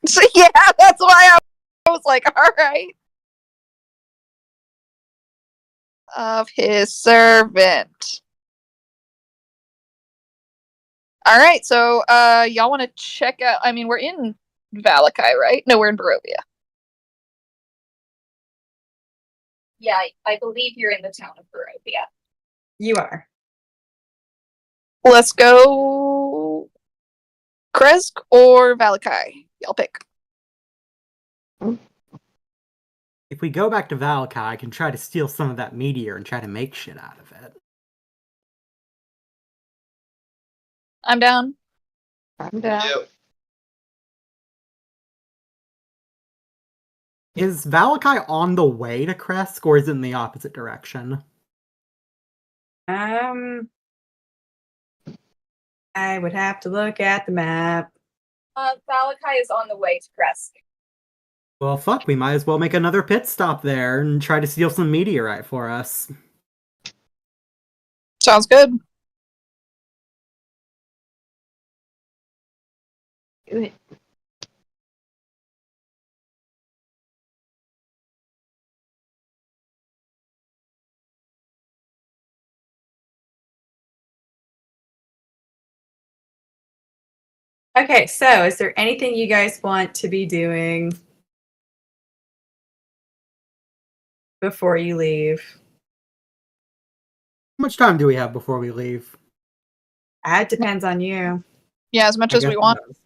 So, yeah, that's why I was like, all right. Of his servant. All right, so y'all want to check out? I mean, we're in Valakai, right? No, we're in Barovia. Yeah, I believe you're in the town of Barovia. You are. Let's go Kresk or Valakai. Y'all pick. If we go back to Valakai, I can try to steal some of that meteor and try to make shit out of it. I'm down. I'm down. Yep. Is Valakai on the way to Kresk, or is it in the opposite direction? I would have to look at the map. Valakai is on the way to Kresk. Well, fuck, we might as well make another pit stop there and try to steal some meteorite for us. Sounds good. Do it. Okay, so is there anything you guys want to be doing before you leave? How much time do we have before we leave? That depends on you. Yeah, as much I as we guess it want. does.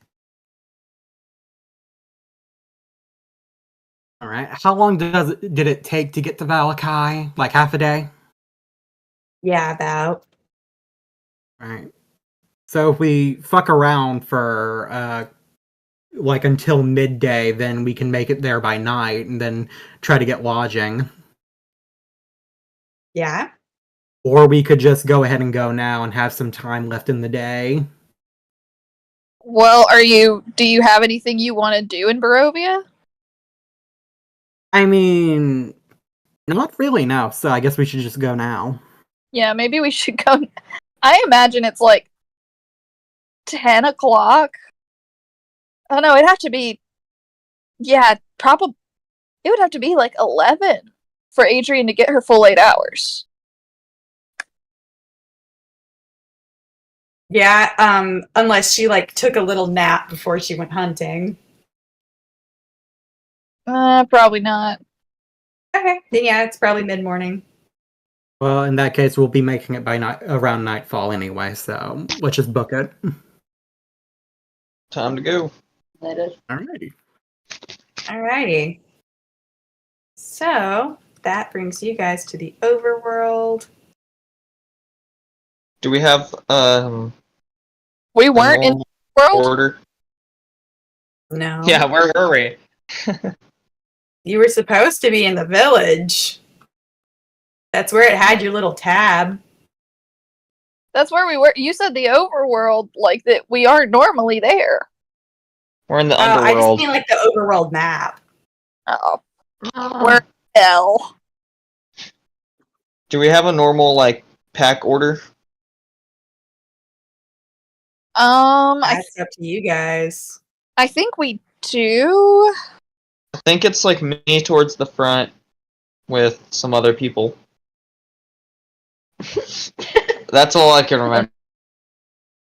Alright, how long did it take to get to Valakai? Like half a day? Yeah, about. Right. So if we fuck around for like until midday, then we can make it there by night and then try to get lodging. Yeah. Or we could just go ahead and go now and have some time left in the day. Well, do you have anything you want to do in Barovia? I mean, not really, no. So I guess we should just go now. Yeah, maybe we should go. I imagine it's like 10 o'clock. Oh no, it'd have to be. Yeah, probably. It would have to be like 11 for Adrian to get her full 8 hours. Yeah, unless she like took a little nap before she went hunting. Probably not. Okay. Then yeah, it's probably mid-morning. Well, in that case, we'll be making it by around nightfall anyway, so let's just book it. Time to go. Let us. Alrighty. Alrighty. So that brings you guys to the overworld. Do we have We weren't in the world. order? No. Yeah, where were we? You were supposed to be in the village. That's where it had your little tab. That's where we were. You said the overworld, like that we aren't normally there. We're in the I just underworld. mean like the overworld map. Oh, where hell? Do we have a normal like pack order? That's up to you guys. I think we do. I think it's like me towards the front with some other people. That's all I can remember.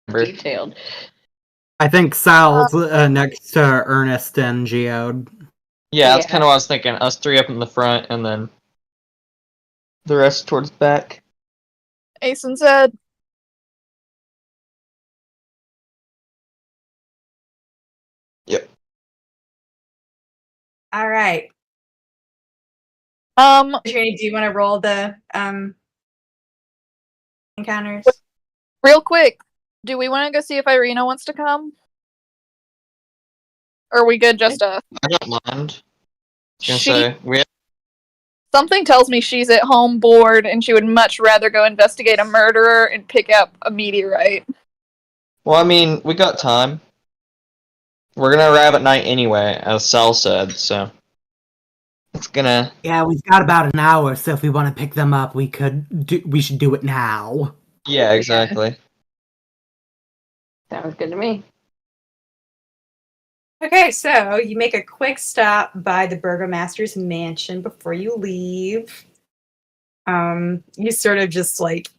Detailed. I think Sal's next to Ernest and Geode. Yeah, that's Yeah. kind of what I was thinking. Us three up in the front, and then the rest towards the back. Asen said. Yep. All right. Trini, do you want to roll the encounters? Real quick, do we want to go see if Irina wants to come? Or are we good just I don't mind. I was gonna She- say we have, Something tells me she's at home bored and she would much rather go investigate a murderer and pick up a meteorite. well, I mean, we got time. We're gonna arrive at night anyway, as Sal said. So it's gonna. Yeah, we've got about an hour, so if we want to pick them up, we should do it now. Yeah, exactly. Sounds good to me. Okay, so you make a quick stop by the burgomaster's mansion before you leave. You sort of just like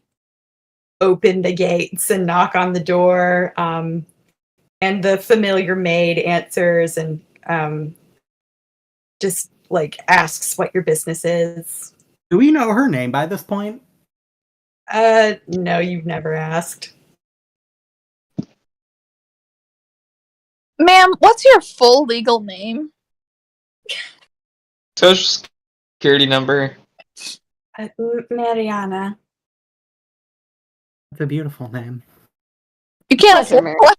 open the gates and knock on the door, and the familiar maid answers and just like asks what your business is. Do we know her name by this point? No, you've never asked. Ma'am, what's your full legal name? Social security number. Mariana. That's a beautiful name. You can't Pleasure, afford Mary. what?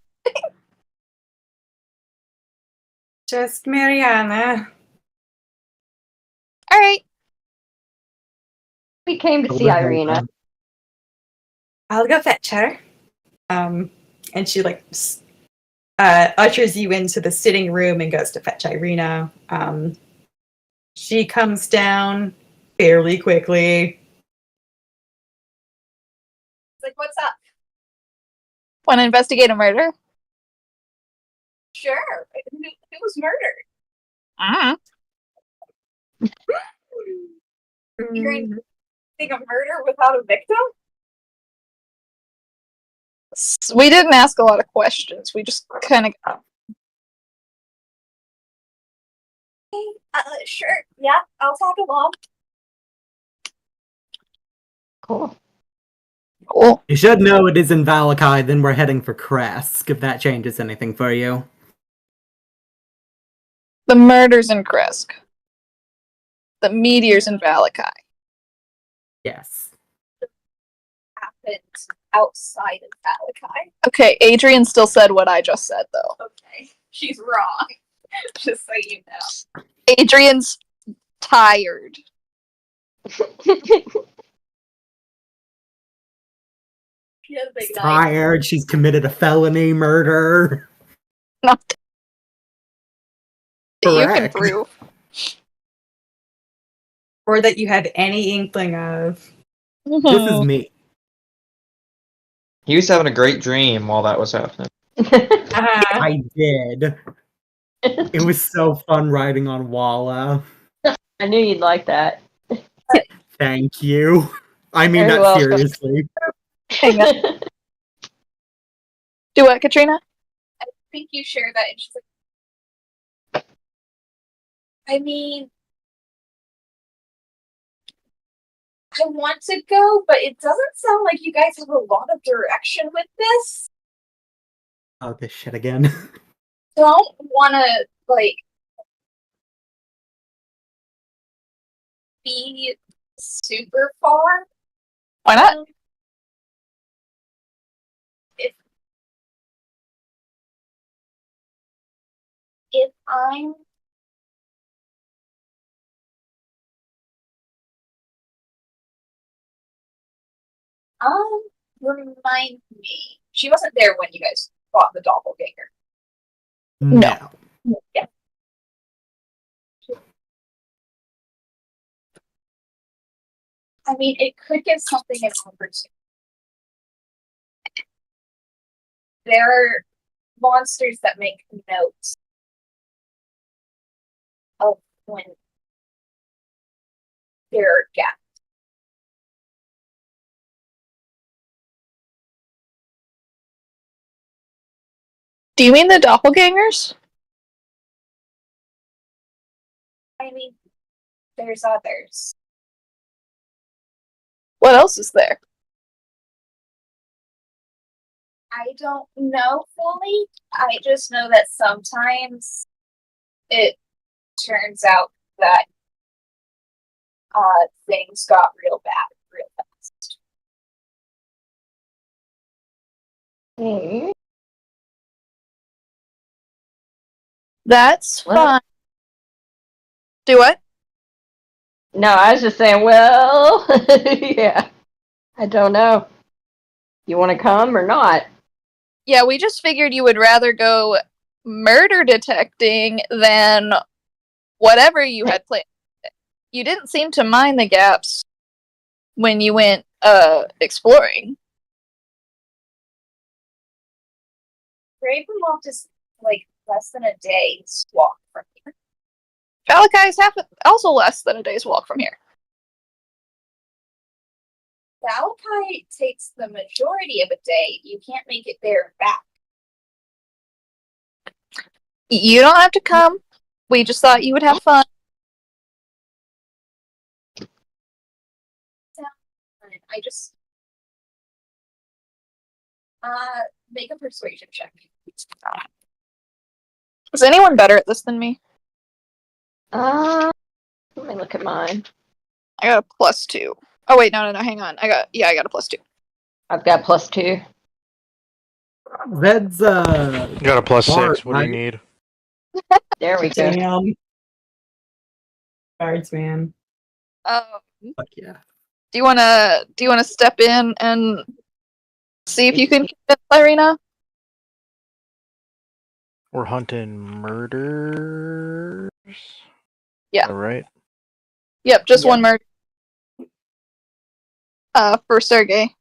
Just Mariana. Alright. We came to A see little, Irina. I'll go fetch her. And she like ushers you into the sitting room and goes to fetch Irina. She comes down fairly quickly. It's like, what's up? Want to investigate a murder? Sure. Who was murdered? You're going to think of murder without a victim? We didn't ask a lot of questions. We just kind of. Sure. Yeah, I'll tag along. Cool. Cool. You should know it is in Valakai, then we're heading for Kresk, if that changes anything for you. The murders in Kresk. The meteors in Valakai. Yes. Happened outside of Valakai. Okay, Adrian still said what I just said, though. Okay, she's wrong. Just so you know. Adrian's tired. She had a big She's night. tired. She's committed a felony murder. Not that you can Correct. prove. Or that you have any inkling of. This is me. He was having a great dream while that was happening. I did. It was so fun riding on Walla. I knew you'd like that. Thank you. I mean Very that welcome. seriously. Hang on. Do what, Katrina? I think you share that, and she's like, I mean, I want to go, but it doesn't sound like you guys have a lot of direction with this. Oh, this shit again. Don't want to, like, be super far. Why not? If I'm remind me. She wasn't there when you guys fought the doppelganger. No. Yeah. I mean, it could give something an opportunity. There are monsters that make notes of when there are gaps. Do you mean the doppelgangers? I mean, there's others. What else is there? I don't know fully. I just know that sometimes it turns out that things got real bad real fast. Hmm. That's What? fine. Do what? No, I was just saying, well, yeah. I don't know. You want to come or not? Yeah, we just figured you would rather go murder detecting than whatever you had planned. You didn't seem to mind the gaps when you went exploring. Ravenloft is like less than a day's walk from here. Valakai is also less than a day's walk from here. Valakai takes the majority of a day. You can't make it there and back. You don't have to come. We just thought you would have fun. I just make a persuasion check. Is anyone better at this than me? Let me look at mine. I got a +2. Oh wait, no, hang on. I got a +2. I've got +2. Zed's You got a +6. Bart, What do you right? need? There we go. Damn. Cards, man. Fuck yeah. Do you wanna step in and see if you can convince Irina? We're hunting murders. Yeah. All right. Yep, just Yeah. one murder. For Sergei.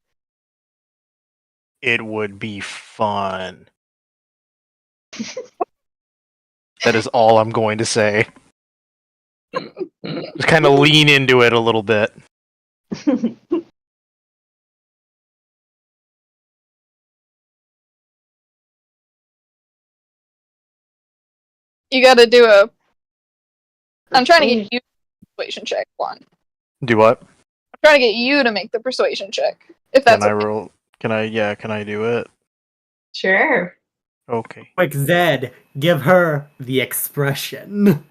It would be fun. That is all I'm going to say. Just kind of lean into it a little bit. You gotta do I'm trying to get you to persuasion check one. Do what? I'm trying to get you to make the persuasion check. If that's Can I okay. roll? Can I do it? Sure. Okay. Quick, Zed, give her the expression.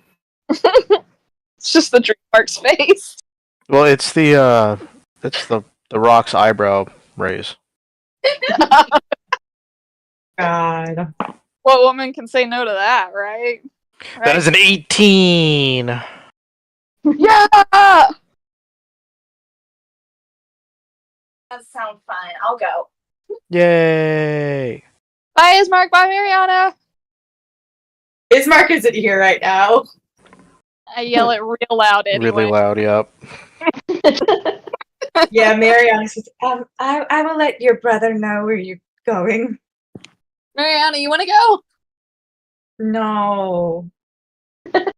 It's just the Dreamworks face. Well, it's the Rock's eyebrow raise. God. What woman can say no to that, right? That is an 18. Yeah! That sounds fun. I'll go. Yay! Bye, Ismark. Bye, Mariana. Ismark isn't here right now. I yell it real loud anyway. Really loud, yep. Yeah, Mariana says, I will let your brother know where you're going. Mariana, you want to go? No.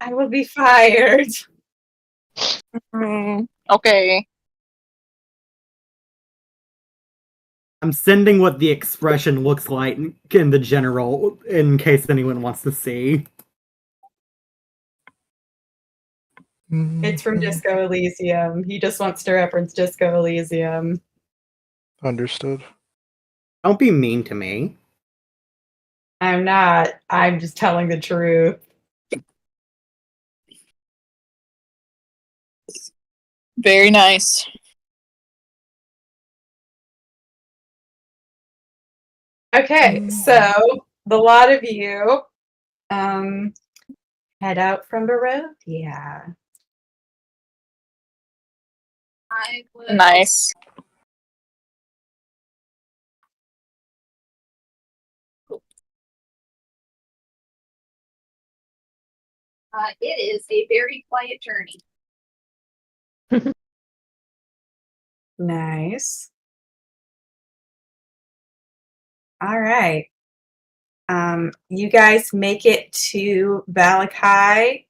I will be fired. Okay. I'm sending what the expression looks like in the general, in case anyone wants to see. It's from Disco Elysium. He just wants to reference Disco Elysium. Understood. Don't be mean to me. I'm not. I'm just telling the truth. Very nice. Okay, so the lot of you head out from Barovia. I will. Nice. It is a very quiet journey. Nice. All right. You guys make it to Valakai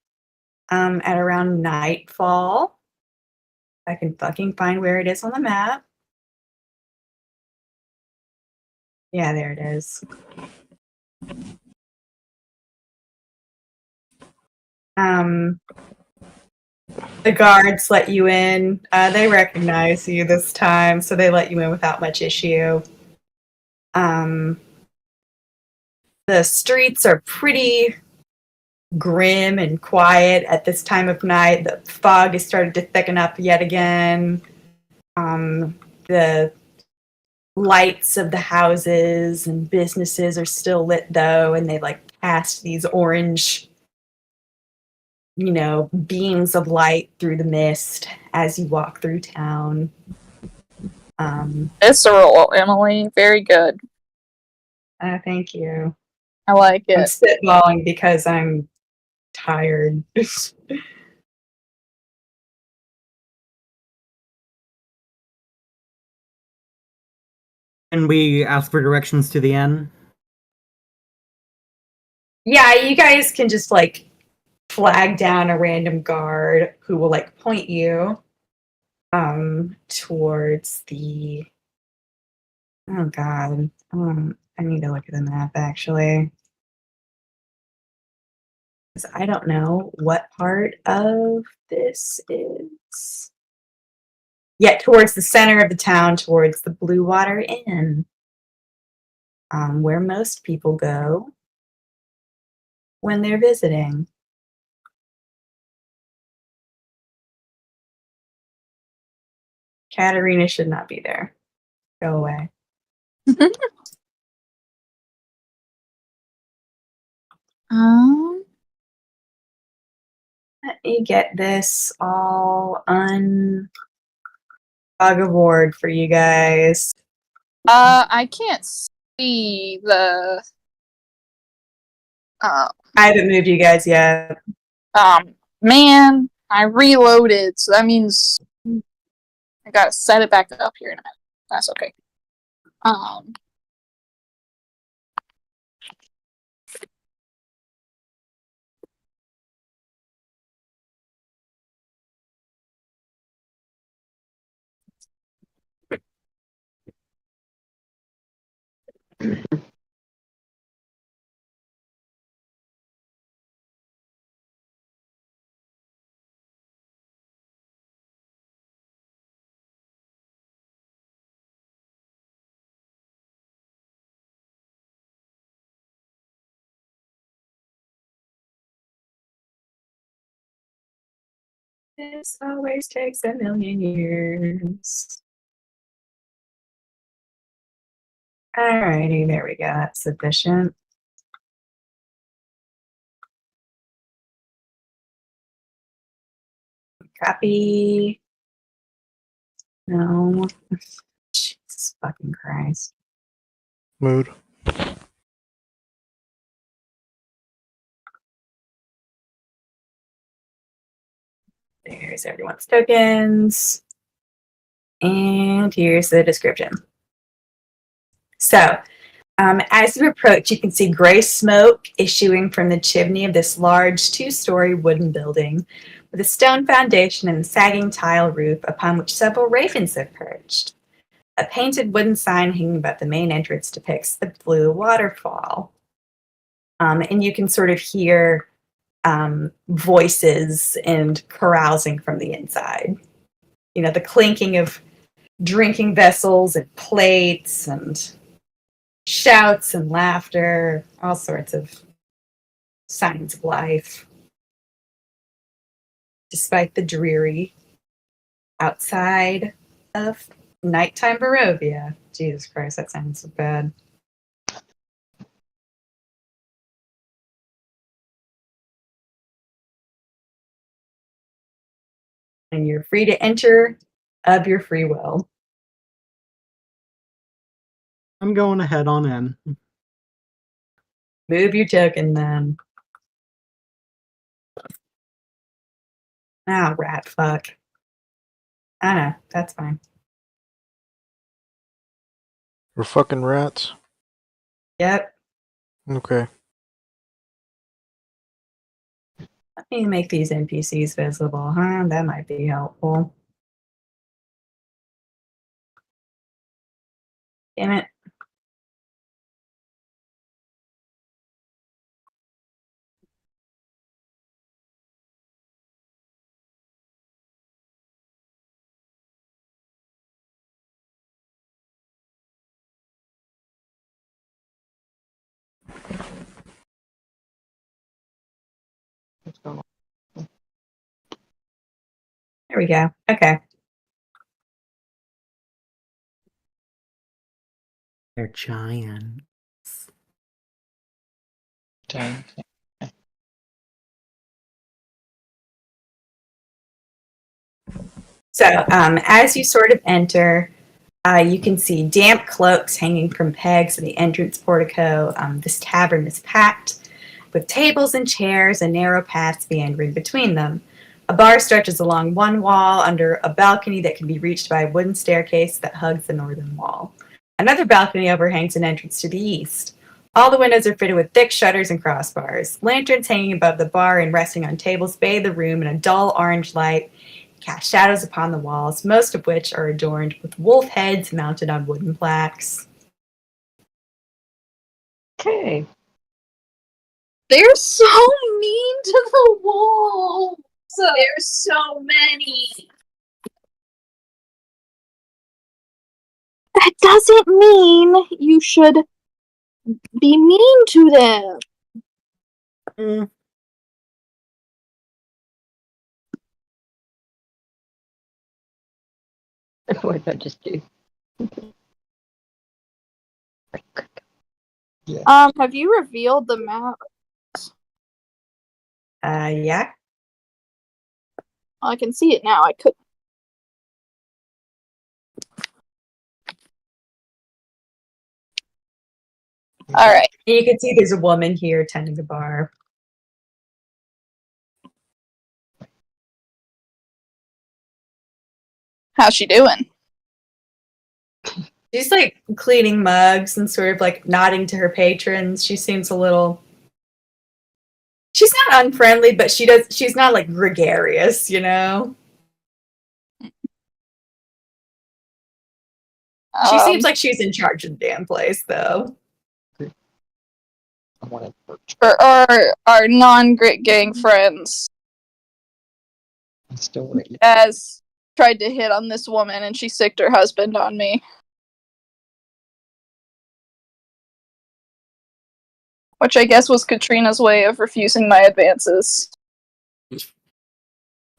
at around nightfall. I can fucking find where it is on the map. Yeah, there it is. The guards let you in. They recognize you this time, so they let you in without much issue. The streets are pretty grim and quiet at this time of night. The fog has started to thicken up yet again. The lights of the houses and businesses are still lit though, and they like cast these orange, beams of light through the mist as you walk through town. Visceral, Emily. Very good. Thank you. I like I'm it. spitballing because I'm tired. And we ask for directions to the inn. Yeah, you guys can just like flag down a random guard who will like point you towards the oh god. I need to look at the map actually. Because I don't know what part of this is. Yeah, towards the center of the town, towards the Blue Water Inn. Where most people go when they're visiting. Katerina should not be there. Go away. Let me get this all unbugavored for you guys. I can't see the I haven't moved you guys yet. man, I reloaded, so that means I gotta set it back up here in a minute. That's okay. This always takes a million years. Alrighty, there we go. That's sufficient. Copy. No. Jesus fucking Christ. Mood. There's everyone's tokens. And here's the description. So, as you approach, you can see gray smoke issuing from the chimney of this large two-story wooden building with a stone foundation and a sagging tile roof upon which several ravens have perched. A painted wooden sign hanging above the main entrance depicts the blue waterfall. And you can sort of hear voices and carousing from the inside. You know, the clinking of drinking vessels and plates and shouts and laughter, all sorts of signs of life. Despite the dreary outside of nighttime Barovia. Jesus Christ, that sounds so bad. And you're free to enter of your free will. I'm going to head on in. Move your token then. Ah, rat fuck. I know, that's fine. We're fucking rats. Yep. Okay. Let me make these NPCs visible, huh? That might be helpful. Damn it. What's going on? There we go. Okay. They're giants. Dang. So as you sort of enter, you can see damp cloaks hanging from pegs in the entrance portico. This tavern is packed with tables and chairs and narrow paths meandering between them. A bar stretches along one wall under a balcony that can be reached by a wooden staircase that hugs the northern wall. Another balcony overhangs an entrance to the east. All the windows are fitted with thick shutters and crossbars. Lanterns hanging above the bar and resting on tables bathe the room in a dull orange light, cast shadows upon the walls, most of which are adorned with wolf heads mounted on wooden plaques. Okay. They're so mean to the wolves. There's so many. That doesn't mean you should be mean to them. Mm. What did I just do? Have you revealed the map? Yeah. I can see it now. I could. All right. You can see there's a woman here tending the bar. How's she doing? She's like cleaning mugs and sort of like nodding to her patrons. She seems a little. She's not unfriendly, but she's not like gregarious, you know? She seems like she's in charge of the damn place, though. I want to For our non-Grit Gang friends, I'm still ready. as tried to hit on this woman and she sicked her husband on me. Which I guess was Katrina's way of refusing my advances.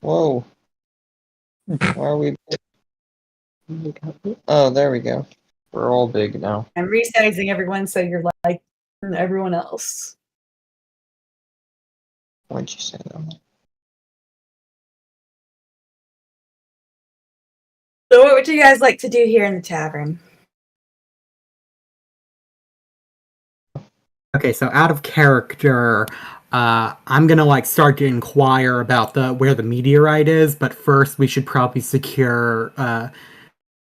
Whoa. Why are we? Oh, there we go. We're all big now. I'm resizing everyone so you're like everyone else. Why'd you say that? So what would you guys like to do here in the tavern? Okay, so out of character, I'm gonna like start to inquire about the where the meteorite is, but first we should probably secure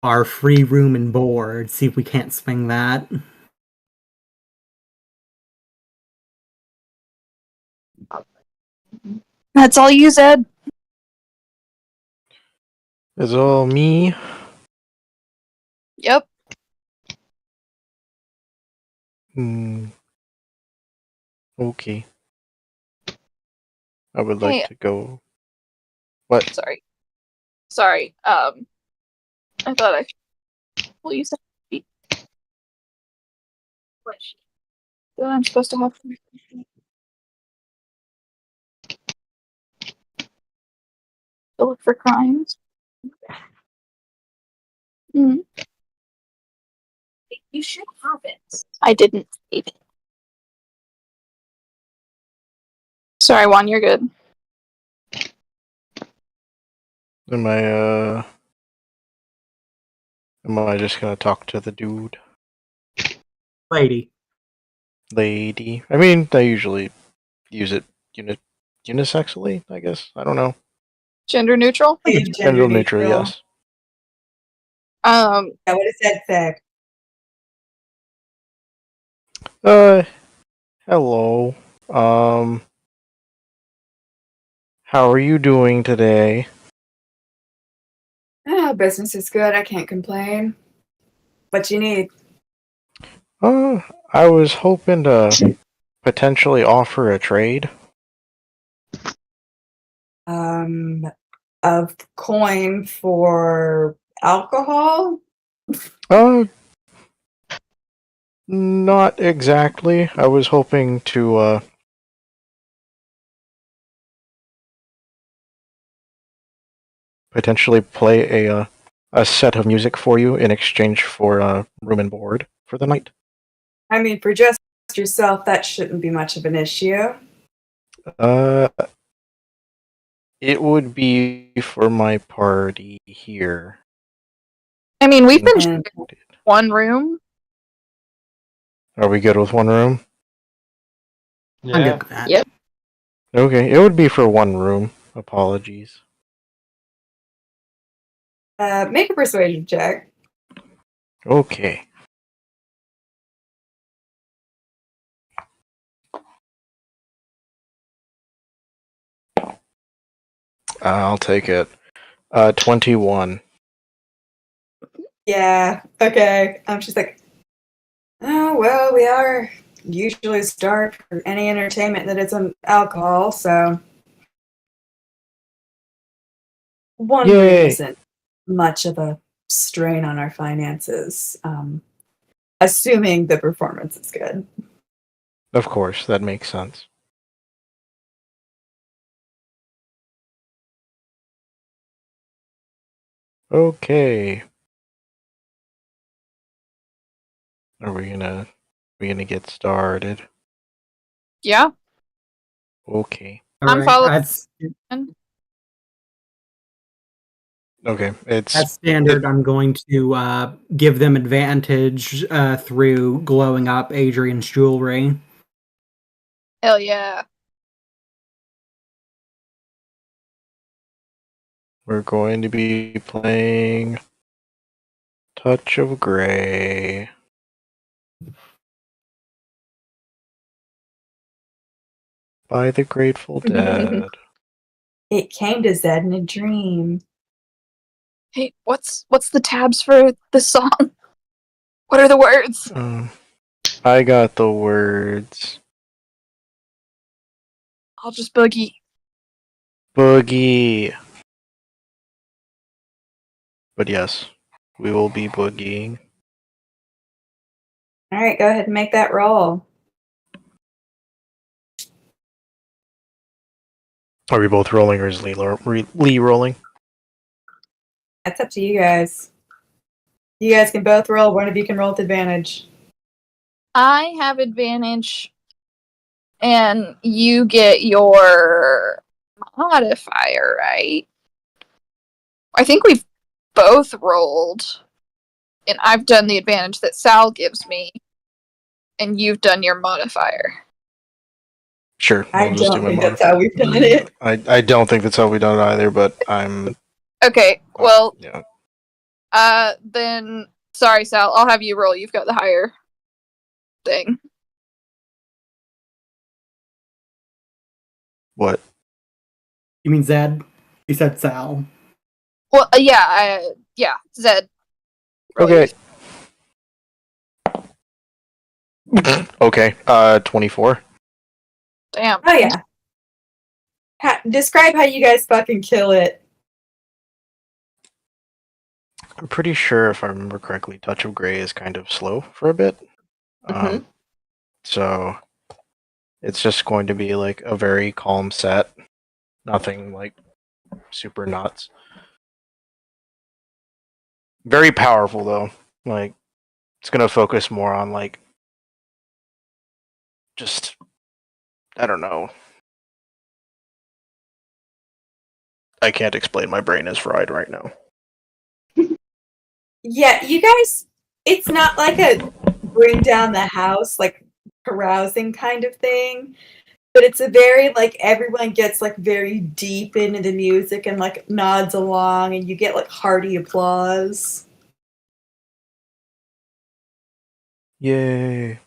our free room and board. See if we can't swing that. That's all you said. It's all me. Yep. Okay. I would Hey. like to go. What? Sorry. I thought I. Well, you said that I'm supposed to have. To look for crimes. Hmm. You should have it. I didn't save it. Sorry, Juan, you're good. Am I just gonna talk to the dude? Lady. Lady. I mean, I usually use it unisexually, I guess. I don't know. Gender neutral. Gender neutral, yes. Yeah, what is that fact? Hello. How are you doing today? Oh, business is good. I can't complain. What you need? I was hoping to potentially offer a trade. Of coin for alcohol? Not exactly. I was hoping to, potentially play a set of music for you in exchange for room and board for the night. I mean, for just yourself, that shouldn't be much of an issue. It would be for my party here. I mean, we've been And one room. Are we good with one room? I'm good with that. Yep. Okay, it would be for one room. Apologies. make a persuasion check. Okay. I'll take it. 21. Yeah, okay. She's like, oh, well, we are usually starved for any entertainment that isn't alcohol, so one room Yay. isn't much of a strain on our finances, assuming the performance is good. Of course, that makes sense. Okay. Are we gonna get started? Yeah. Okay. I'm Alright, following. Okay. It's as standard, I'm going to give them advantage through glowing up Adrian's jewelry. Hell yeah. we're going to be playing Touch of Grey. By the Grateful Dead. It came to Zed in a dream. Hey, what's the tabs for this song? What are the words? I got the words. I'll just boogie. Boogie. But yes, we will be boogieing. All right, go ahead and make that roll. Are we both rolling or is Lee rolling? That's up to you guys. You guys can both roll. One of you can roll with advantage. I have advantage, and you get your modifier, right? I think we've both rolled, and I've done the advantage that Sal gives me, and you've done your modifier. Sure. I I'll just do don't my think that's modifier. how we've done it. I don't think that's how we done it either, but I'm Okay, well, yeah. then sorry, Sal. I'll have you roll. You've got the higher thing. What? You mean Zed? You said Sal. Well, yeah, Zed. Roll Okay. yours. Okay. 24. Damn. Oh yeah. Describe how you guys fucking kill it. I'm pretty sure, if I remember correctly, Touch of Grey is kind of slow for a bit. Mhm. So it's just going to be like a very calm set. Nothing like super nuts. Very powerful though. Like it's gonna focus more on like just I don't know. I can't explain. My brain is fried right now. Yeah, you guys, it's not like a bring down the house, like carousing kind of thing, but it's a very like everyone gets like very deep into the music and like nods along, and you get like hearty applause. Yay.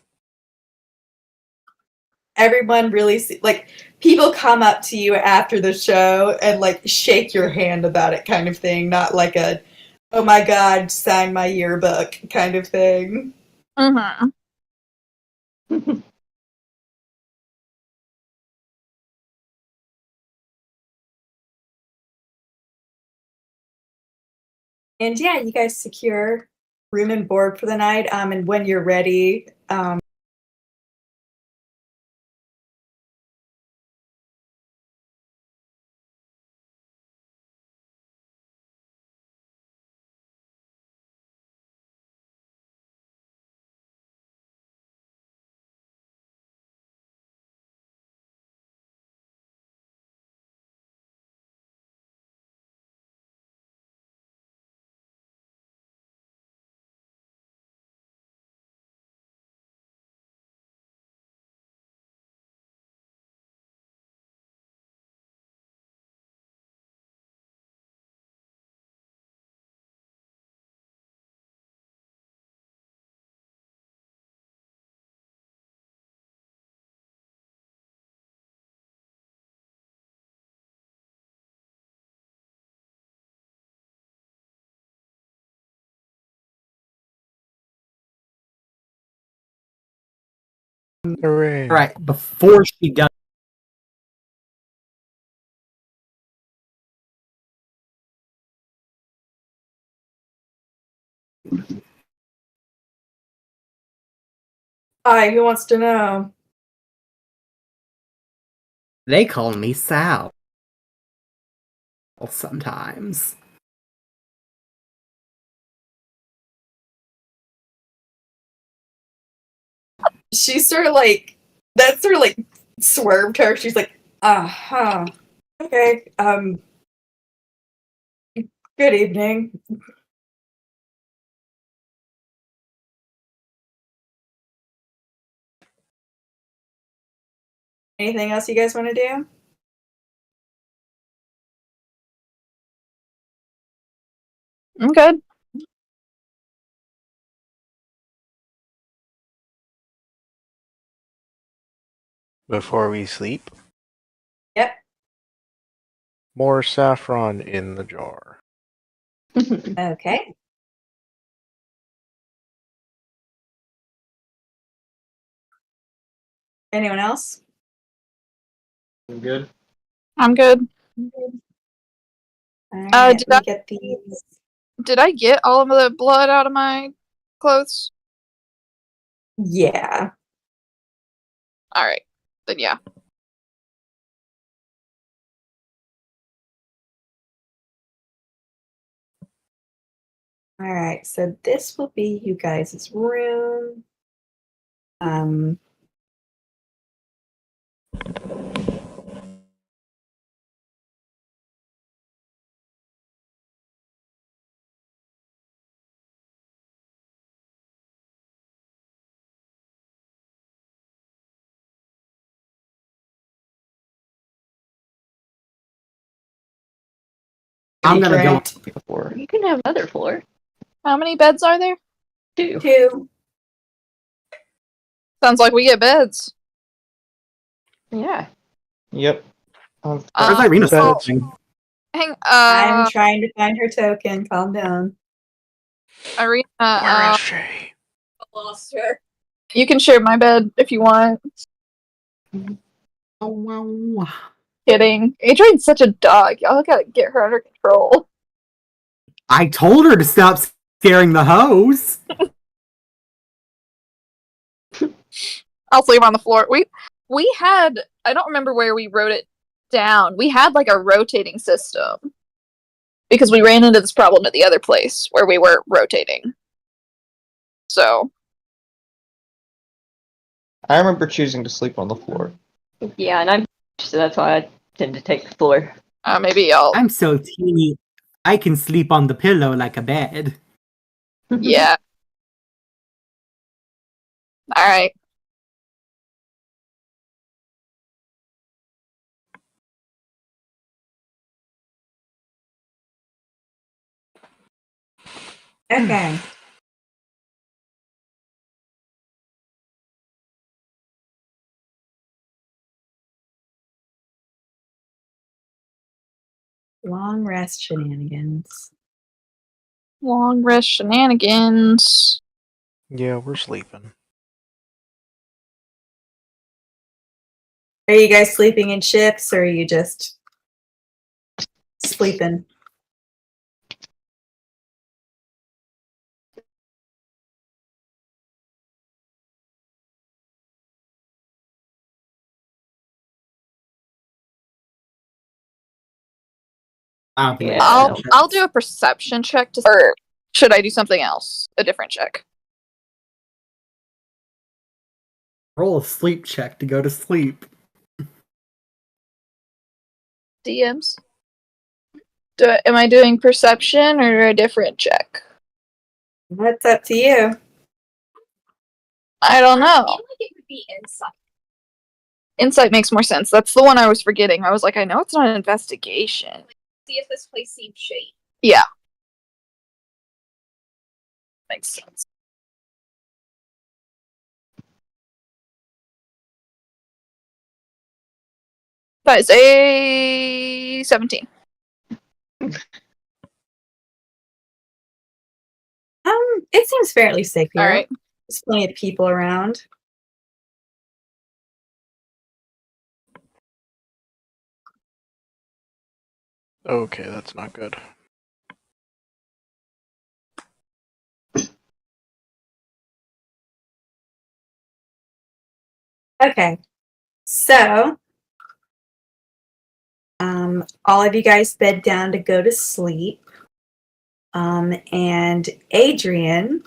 Everyone really like people come up to you after the show and like shake your hand about it kind of thing, not like a oh my god, sign my yearbook kind of thing. Mm-hmm. And yeah, you guys secure room and board for the night. And when you're ready, Hooray. All right, before she does. hi, who wants to know? They call me Sal. Sometimes. She's sort of like that sort of like swerved her. She's like, uh-huh. Okay. Good evening. Anything else you guys want to do? I'm good. Before we sleep, Yep. more saffron in the jar. Okay. Anyone else? I'm good. I'm good. All right, Did let I me get these. did I get all of the blood out of my clothes? Yeah. All right, then yeah. Alright, so this will be you guys' room. I'm gonna go. Before. You can have another floor. How many beds are there? 2. 2. Sounds like we get beds. Yeah. Yep. Where's Irina well, sleeping? I'm trying to find her token. Calm down. Irina, Where is she? I lost her. you can share my bed if you want. Oh, wow. Kidding. Adrian's such a dog. Y'all gotta get her under control. I told her to stop scaring the hose. I'll sleep on the floor. We had, I don't remember where we wrote it down. We had like a rotating system because we ran into this problem at the other place where we were rotating. So I remember choosing to sleep on the floor. Yeah, and I'm so that's why I tend to take the floor. maybe I'll. I'm so teeny. I can sleep on the pillow like a bed. Yeah. All right. Okay. Long rest shenanigans. Long rest shenanigans. Yeah, we're sleeping. Are you guys sleeping in shifts or are you just sleeping? I don't think Yeah. I'll do a perception check to, or should I do something else? A different check. Roll a sleep check to go to sleep. DMs. Am I doing perception or a different check? That's up to you. I don't I know. feel like it would be insight. Insight makes more sense. That's the one I was forgetting. I was like, I know it's not an investigation. See if this place seems shady. Yeah. Makes sense. That is a 17. It seems fairly safe here. All right. There's plenty of people around. Okay, that's not good. Okay. So, all of you guys bed down to go to sleep. And Adrian,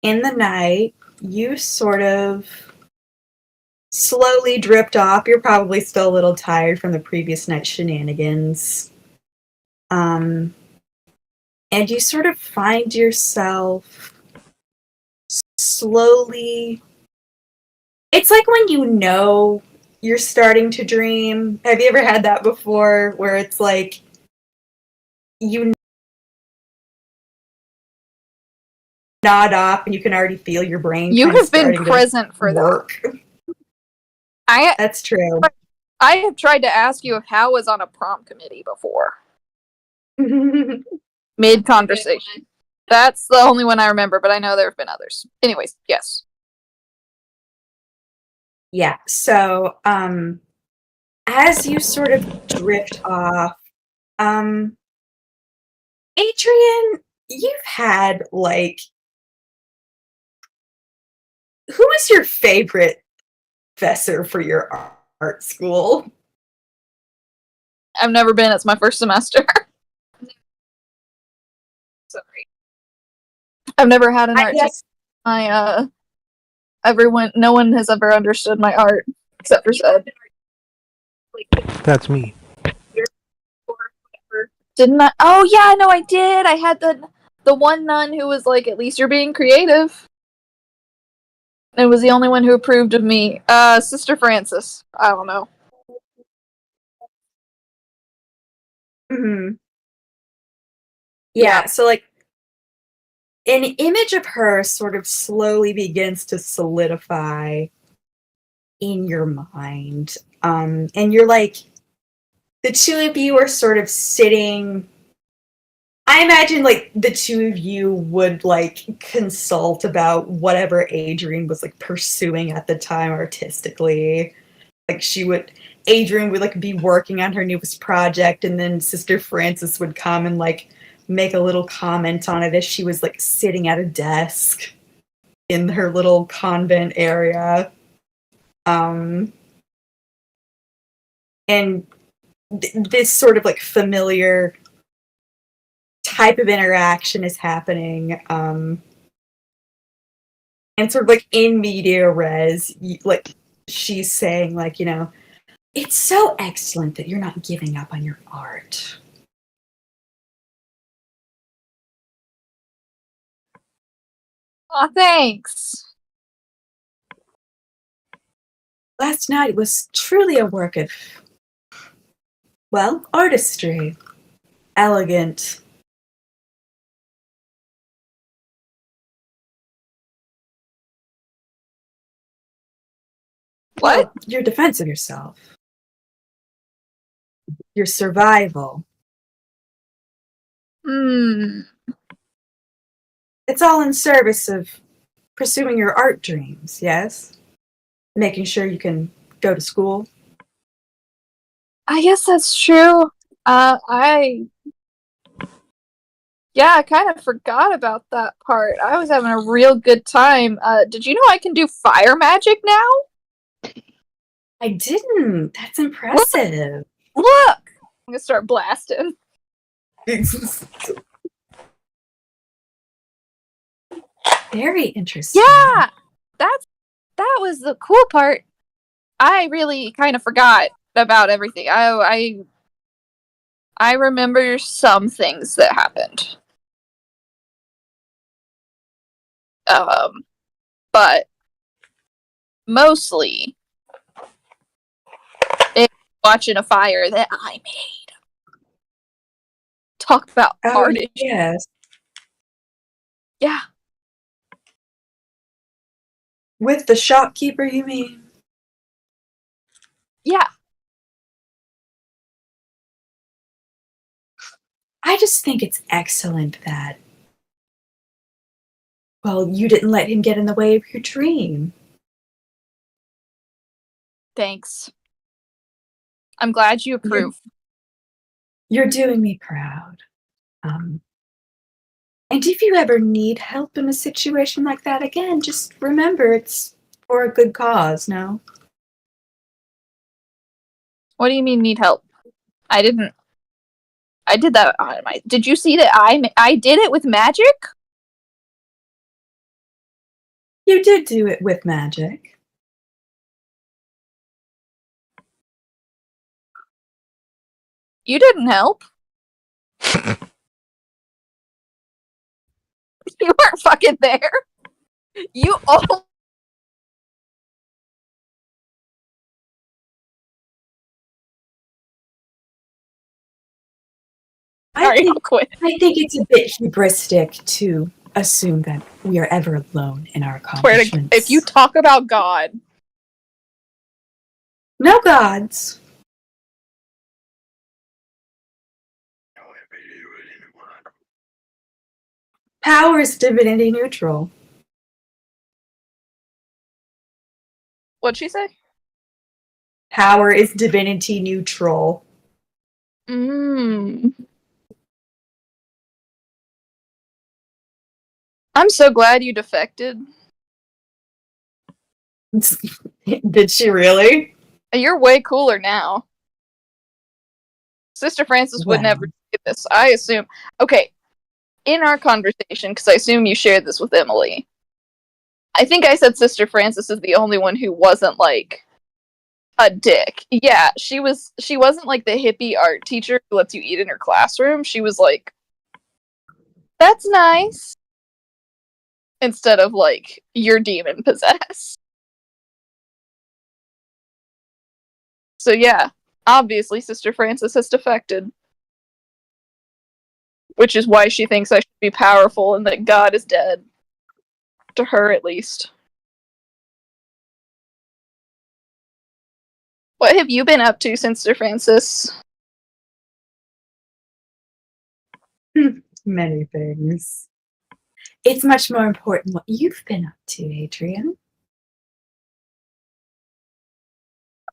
in the night, you sort of slowly dripped off. You're probably still a little tired from the previous night's shenanigans. And you sort of find yourself slowly. It's like when you know you're starting to dream. Have you ever had that before? Where it's like you nod off and you can already feel your brain. You kind of have been starting to present for that. work. That's true. I have tried to ask you if Hal was on a prom committee before. Mid conversation. That's the only one I remember, but I know there have been others. Anyways, yes. Yeah. So, as you sort of drift off, Adrian, you've had like, who was your favorite professor for your art school? I've never been. It's my first semester. Sorry. I've never had an art teacher. Yes. No one has ever understood my art except for Zed. Like, That's me. or whatever. Didn't I? Oh yeah, no, I did. I had the one nun who was like, "At least you're being creative." It was the only one who approved of me. Sister Francis. I don't know. Mm-hmm. Yeah, so like an image of her sort of slowly begins to solidify in your mind. And you're like, the two of you are sort of sitting. I imagine like the two of you would like consult about whatever Adrian was like pursuing at the time artistically. Like Adrian would like be working on her newest project, and then Sister Francis would come and like make a little comment on it as she was like sitting at a desk in her little convent area. And this sort of like familiar type of interaction is happening. And sort of like in media res, like she's saying like, it's so excellent that you're not giving up on your art. Aw, thanks. Last night was truly a work of, well, artistry. Elegant. What? Well, your defense of yourself. Your survival. It's all in service of pursuing your art dreams, yes? Making sure you can go to school. I guess that's true. I kind of forgot about that part. I was having a real good time. Did you know I can do fire magic now? I didn't. That's impressive. Look! I'm gonna start blasting. Very interesting. Yeah! That was the cool part. I really kind of forgot about everything. I remember some things that happened. But mostly it's watching a fire that I made. Talk about artist. Yes. Yeah. With the shopkeeper, you mean? Yeah. I just think it's excellent that, well, you didn't let him get in the way of your dream. Thanks. I'm glad you approve. You're doing me proud. And if you ever need help in a situation like that again, just remember it's for a good cause, no? What do you mean need help? I did that on my. Did you see that I did it with magic? You did do it with magic. You didn't help. You weren't fucking there. You all. I think I'll quit. it's a bit hubristic to assume that we are ever alone in our accomplishments. If you talk about God. No gods. Power is divinity neutral. What'd she say? Power is divinity neutral. I'm so glad you defected. Did she really? You're way cooler now. Sister Francis would never do this, I assume. Okay, in our conversation, because I assume you shared this with Emily, I think I said Sister Frances is the only one who wasn't like a dick. Yeah, she wasn't like the hippie art teacher who lets you eat in her classroom. She was like, that's nice. Instead of like, you're demon possessed. So yeah, obviously Sister Frances has defected. Which is why she thinks I should be powerful and that God is dead. To her, at least. What have you been up to, Sister Frances? Many things. It's much more important what you've been up to, Adrian.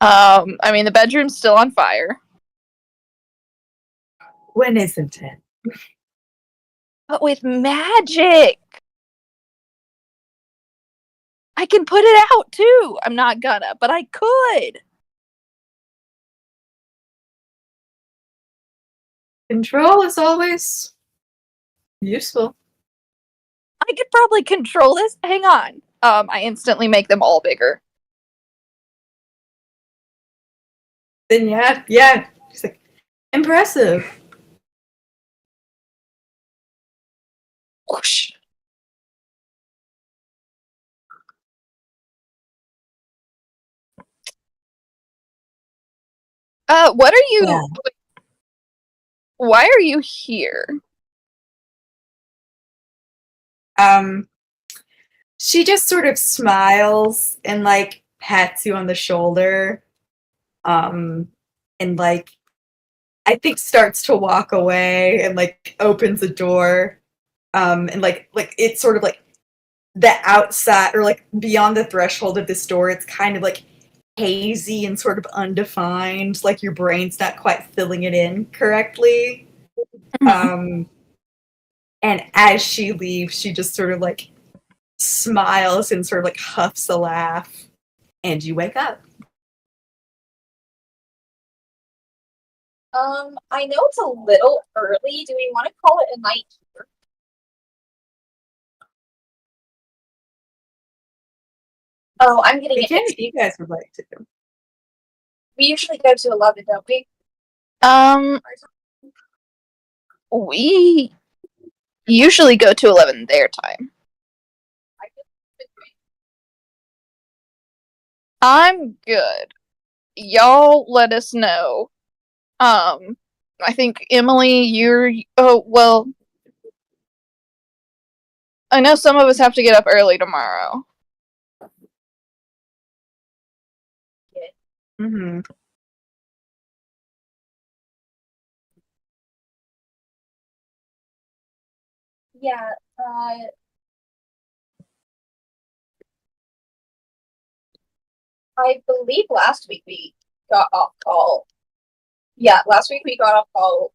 I mean, the bedroom's still on fire. When isn't it? But with magic! I can put it out, too! I'm not gonna, but I could! Control is always useful. I could probably control this. Hang on. I instantly make them all bigger. Then yeah. She's like, impressive. Whoosh. What are you... Yeah. Why are you here? She just sort of smiles and like pats you on the shoulder. And like I think starts to walk away and like opens a door. And like it's sort of like the outside or like beyond the threshold of this door, it's kind of like hazy and sort of undefined, like your brain's not quite filling it in correctly. And as she leaves, she just sort of like smiles and sort of like huffs a laugh, and you wake up. I know it's a little early. Do we want to call it a night here? Oh, I'm getting Again, it. if you guys would like to. We usually go to 11, don't we? We usually go to 11 their time. I'm good. Y'all let us know. I think Emily, oh, well, I know some of us have to get up early tomorrow. Mm-hmm. Yeah, I believe last week we got off call. Yeah, last week we got off call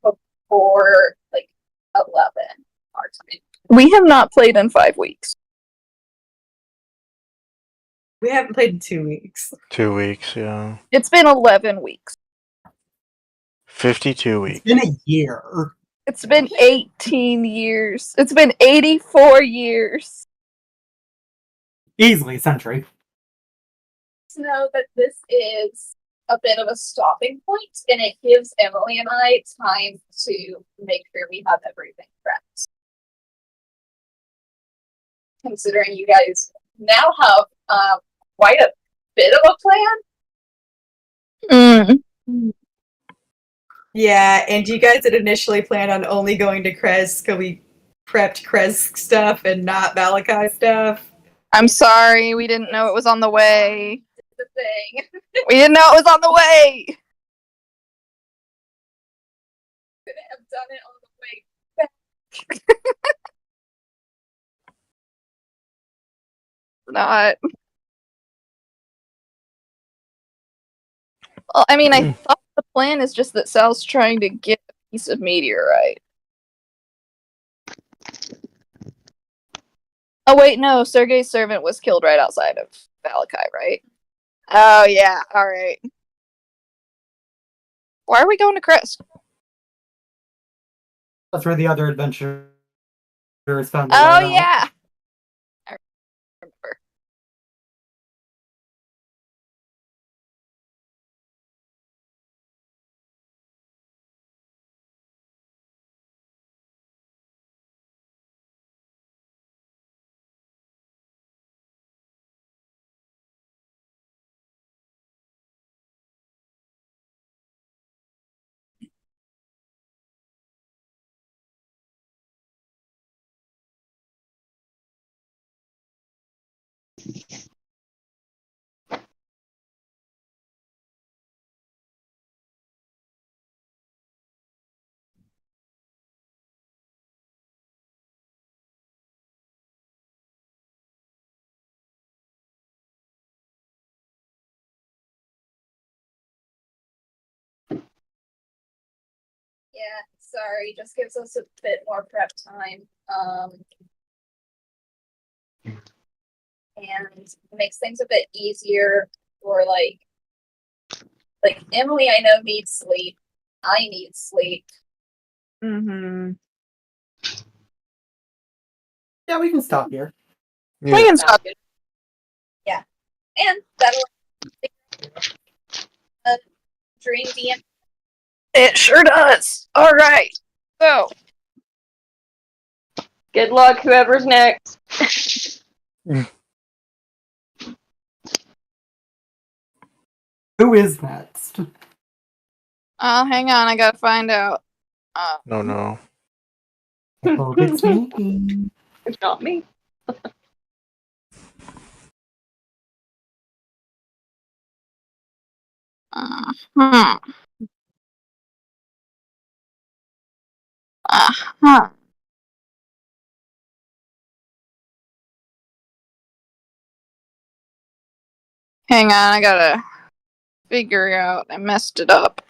before like 11 our time. We have not played in 5 weeks. We haven't played in 2 weeks. 2 weeks, yeah. It's been 11 weeks. 52 weeks. It's been a year. It's been 18 years. It's been 84 years. Easily a century. To know that this is a bit of a stopping point, and it gives Emily and I time to make sure we have everything prepped. Considering you guys now have quite a bit of a plan. Yeah, and you guys had initially planned on only going to Kresk, because we prepped Kresk stuff and not Malachi stuff. I'm sorry, we didn't know it was on the way. The thing. We didn't know it was on the way! Could have done it on the way. Not. Well, I mean, I thought the plan is just that Sal's trying to get a piece of meteorite. Oh wait, no, Sergei's servant was killed right outside of Valakai, right? Oh yeah, alright. Why are we going to Kresk? That's where the other adventurers There's found the Oh lighthouse. yeah. I remember. Yeah, sorry, just gives us a bit more prep time. And makes things a bit easier for like Emily I know needs sleep. I need sleep. Mm-hmm. Yeah, we can stop here. We Yeah. can stop. Yeah. And that'll dream DM. It sure does. All right. So Good luck, whoever's next. Who is next? hang on, I gotta find out. No. I hope it's me. It's not me. Hmm. Huh. Hang on, I gotta figure out. I messed it up.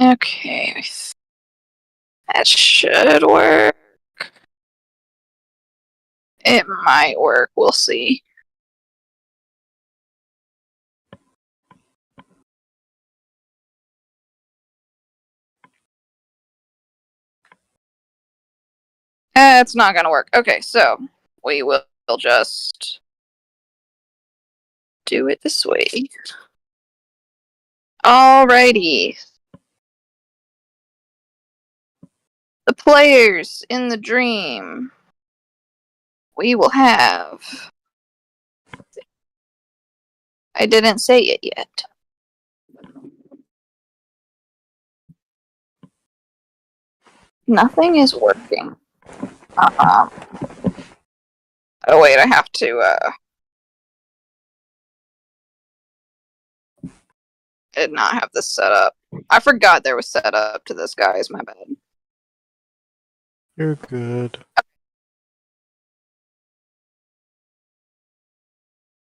Okay. That should work. It might work. We'll see. It's not gonna work. Okay, so we will just do it this way. Alrighty. The players in the dream. We will have. I didn't say it yet. Nothing is working. Oh wait, I have to did not have this set up. I forgot there was set up to this, guys, my bad. You're good.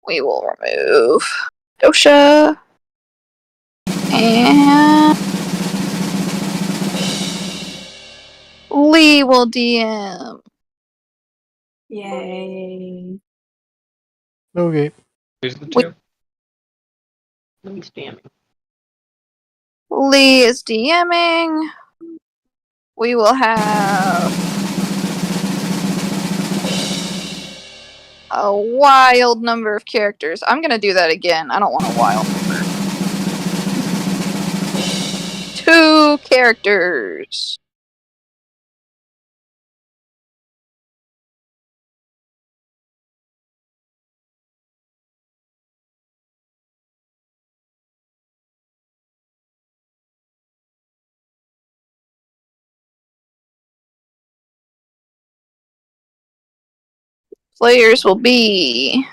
We will remove Dosha. And Lee will DM. Yay. Okay. Who's the Wait. two? Let me spam it. Lee is DMing. We will have a wild number of characters. I'm gonna do that again. I don't want a wild number. 2 characters. Players will be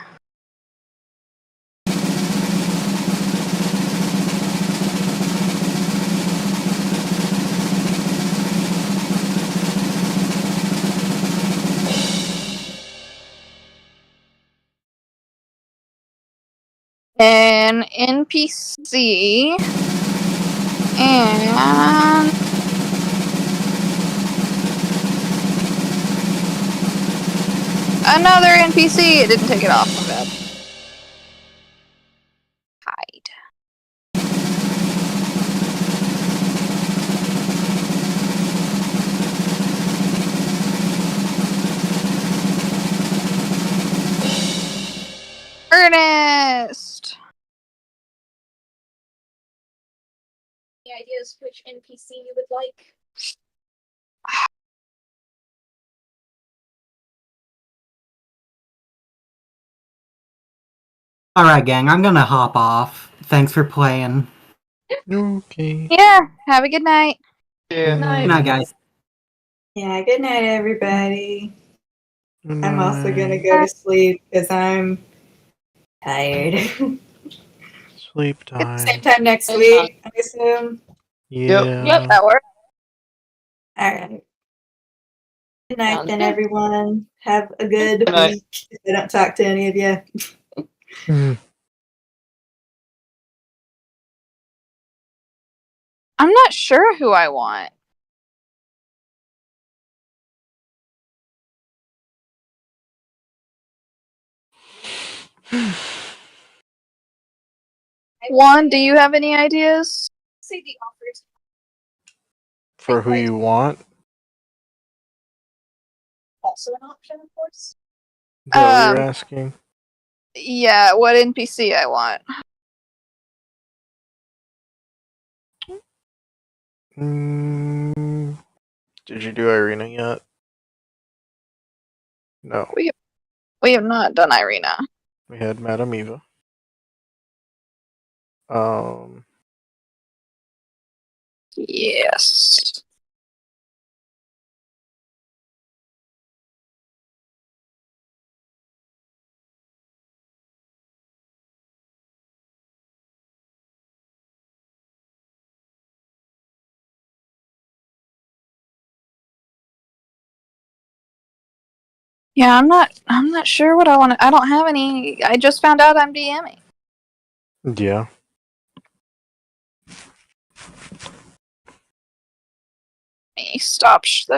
an NPC and another NPC. It didn't take it off. My bad. Hide. Ernest. Any ideas which NPC you would like? Alright, gang, I'm gonna hop off. Thanks for playing. Okay. Yeah. Have a good night. Yeah. Good night, guys. Yeah, good night, everybody. Good I'm also gonna night. go to sleep because I'm tired. Sleep time. Same time next Same week, I assume. Yeah. Yep. That works. Alright. Good night, Sounds then, good. everyone. Have a good Good night. week. If I don't talk to any of you. Mm. I'm not sure who I want. Juan, do you have any ideas? Say the offers. For who you want? Also an option, of course. Is that what you're Um, asking? Yeah, what NPC I want. Did you do Irina yet? No. We have not done Irina. We had Madame Eva. Yes. Yeah, I'm not sure what I want to. I don't have any. I just found out I'm DMing. Yeah. Let me stop the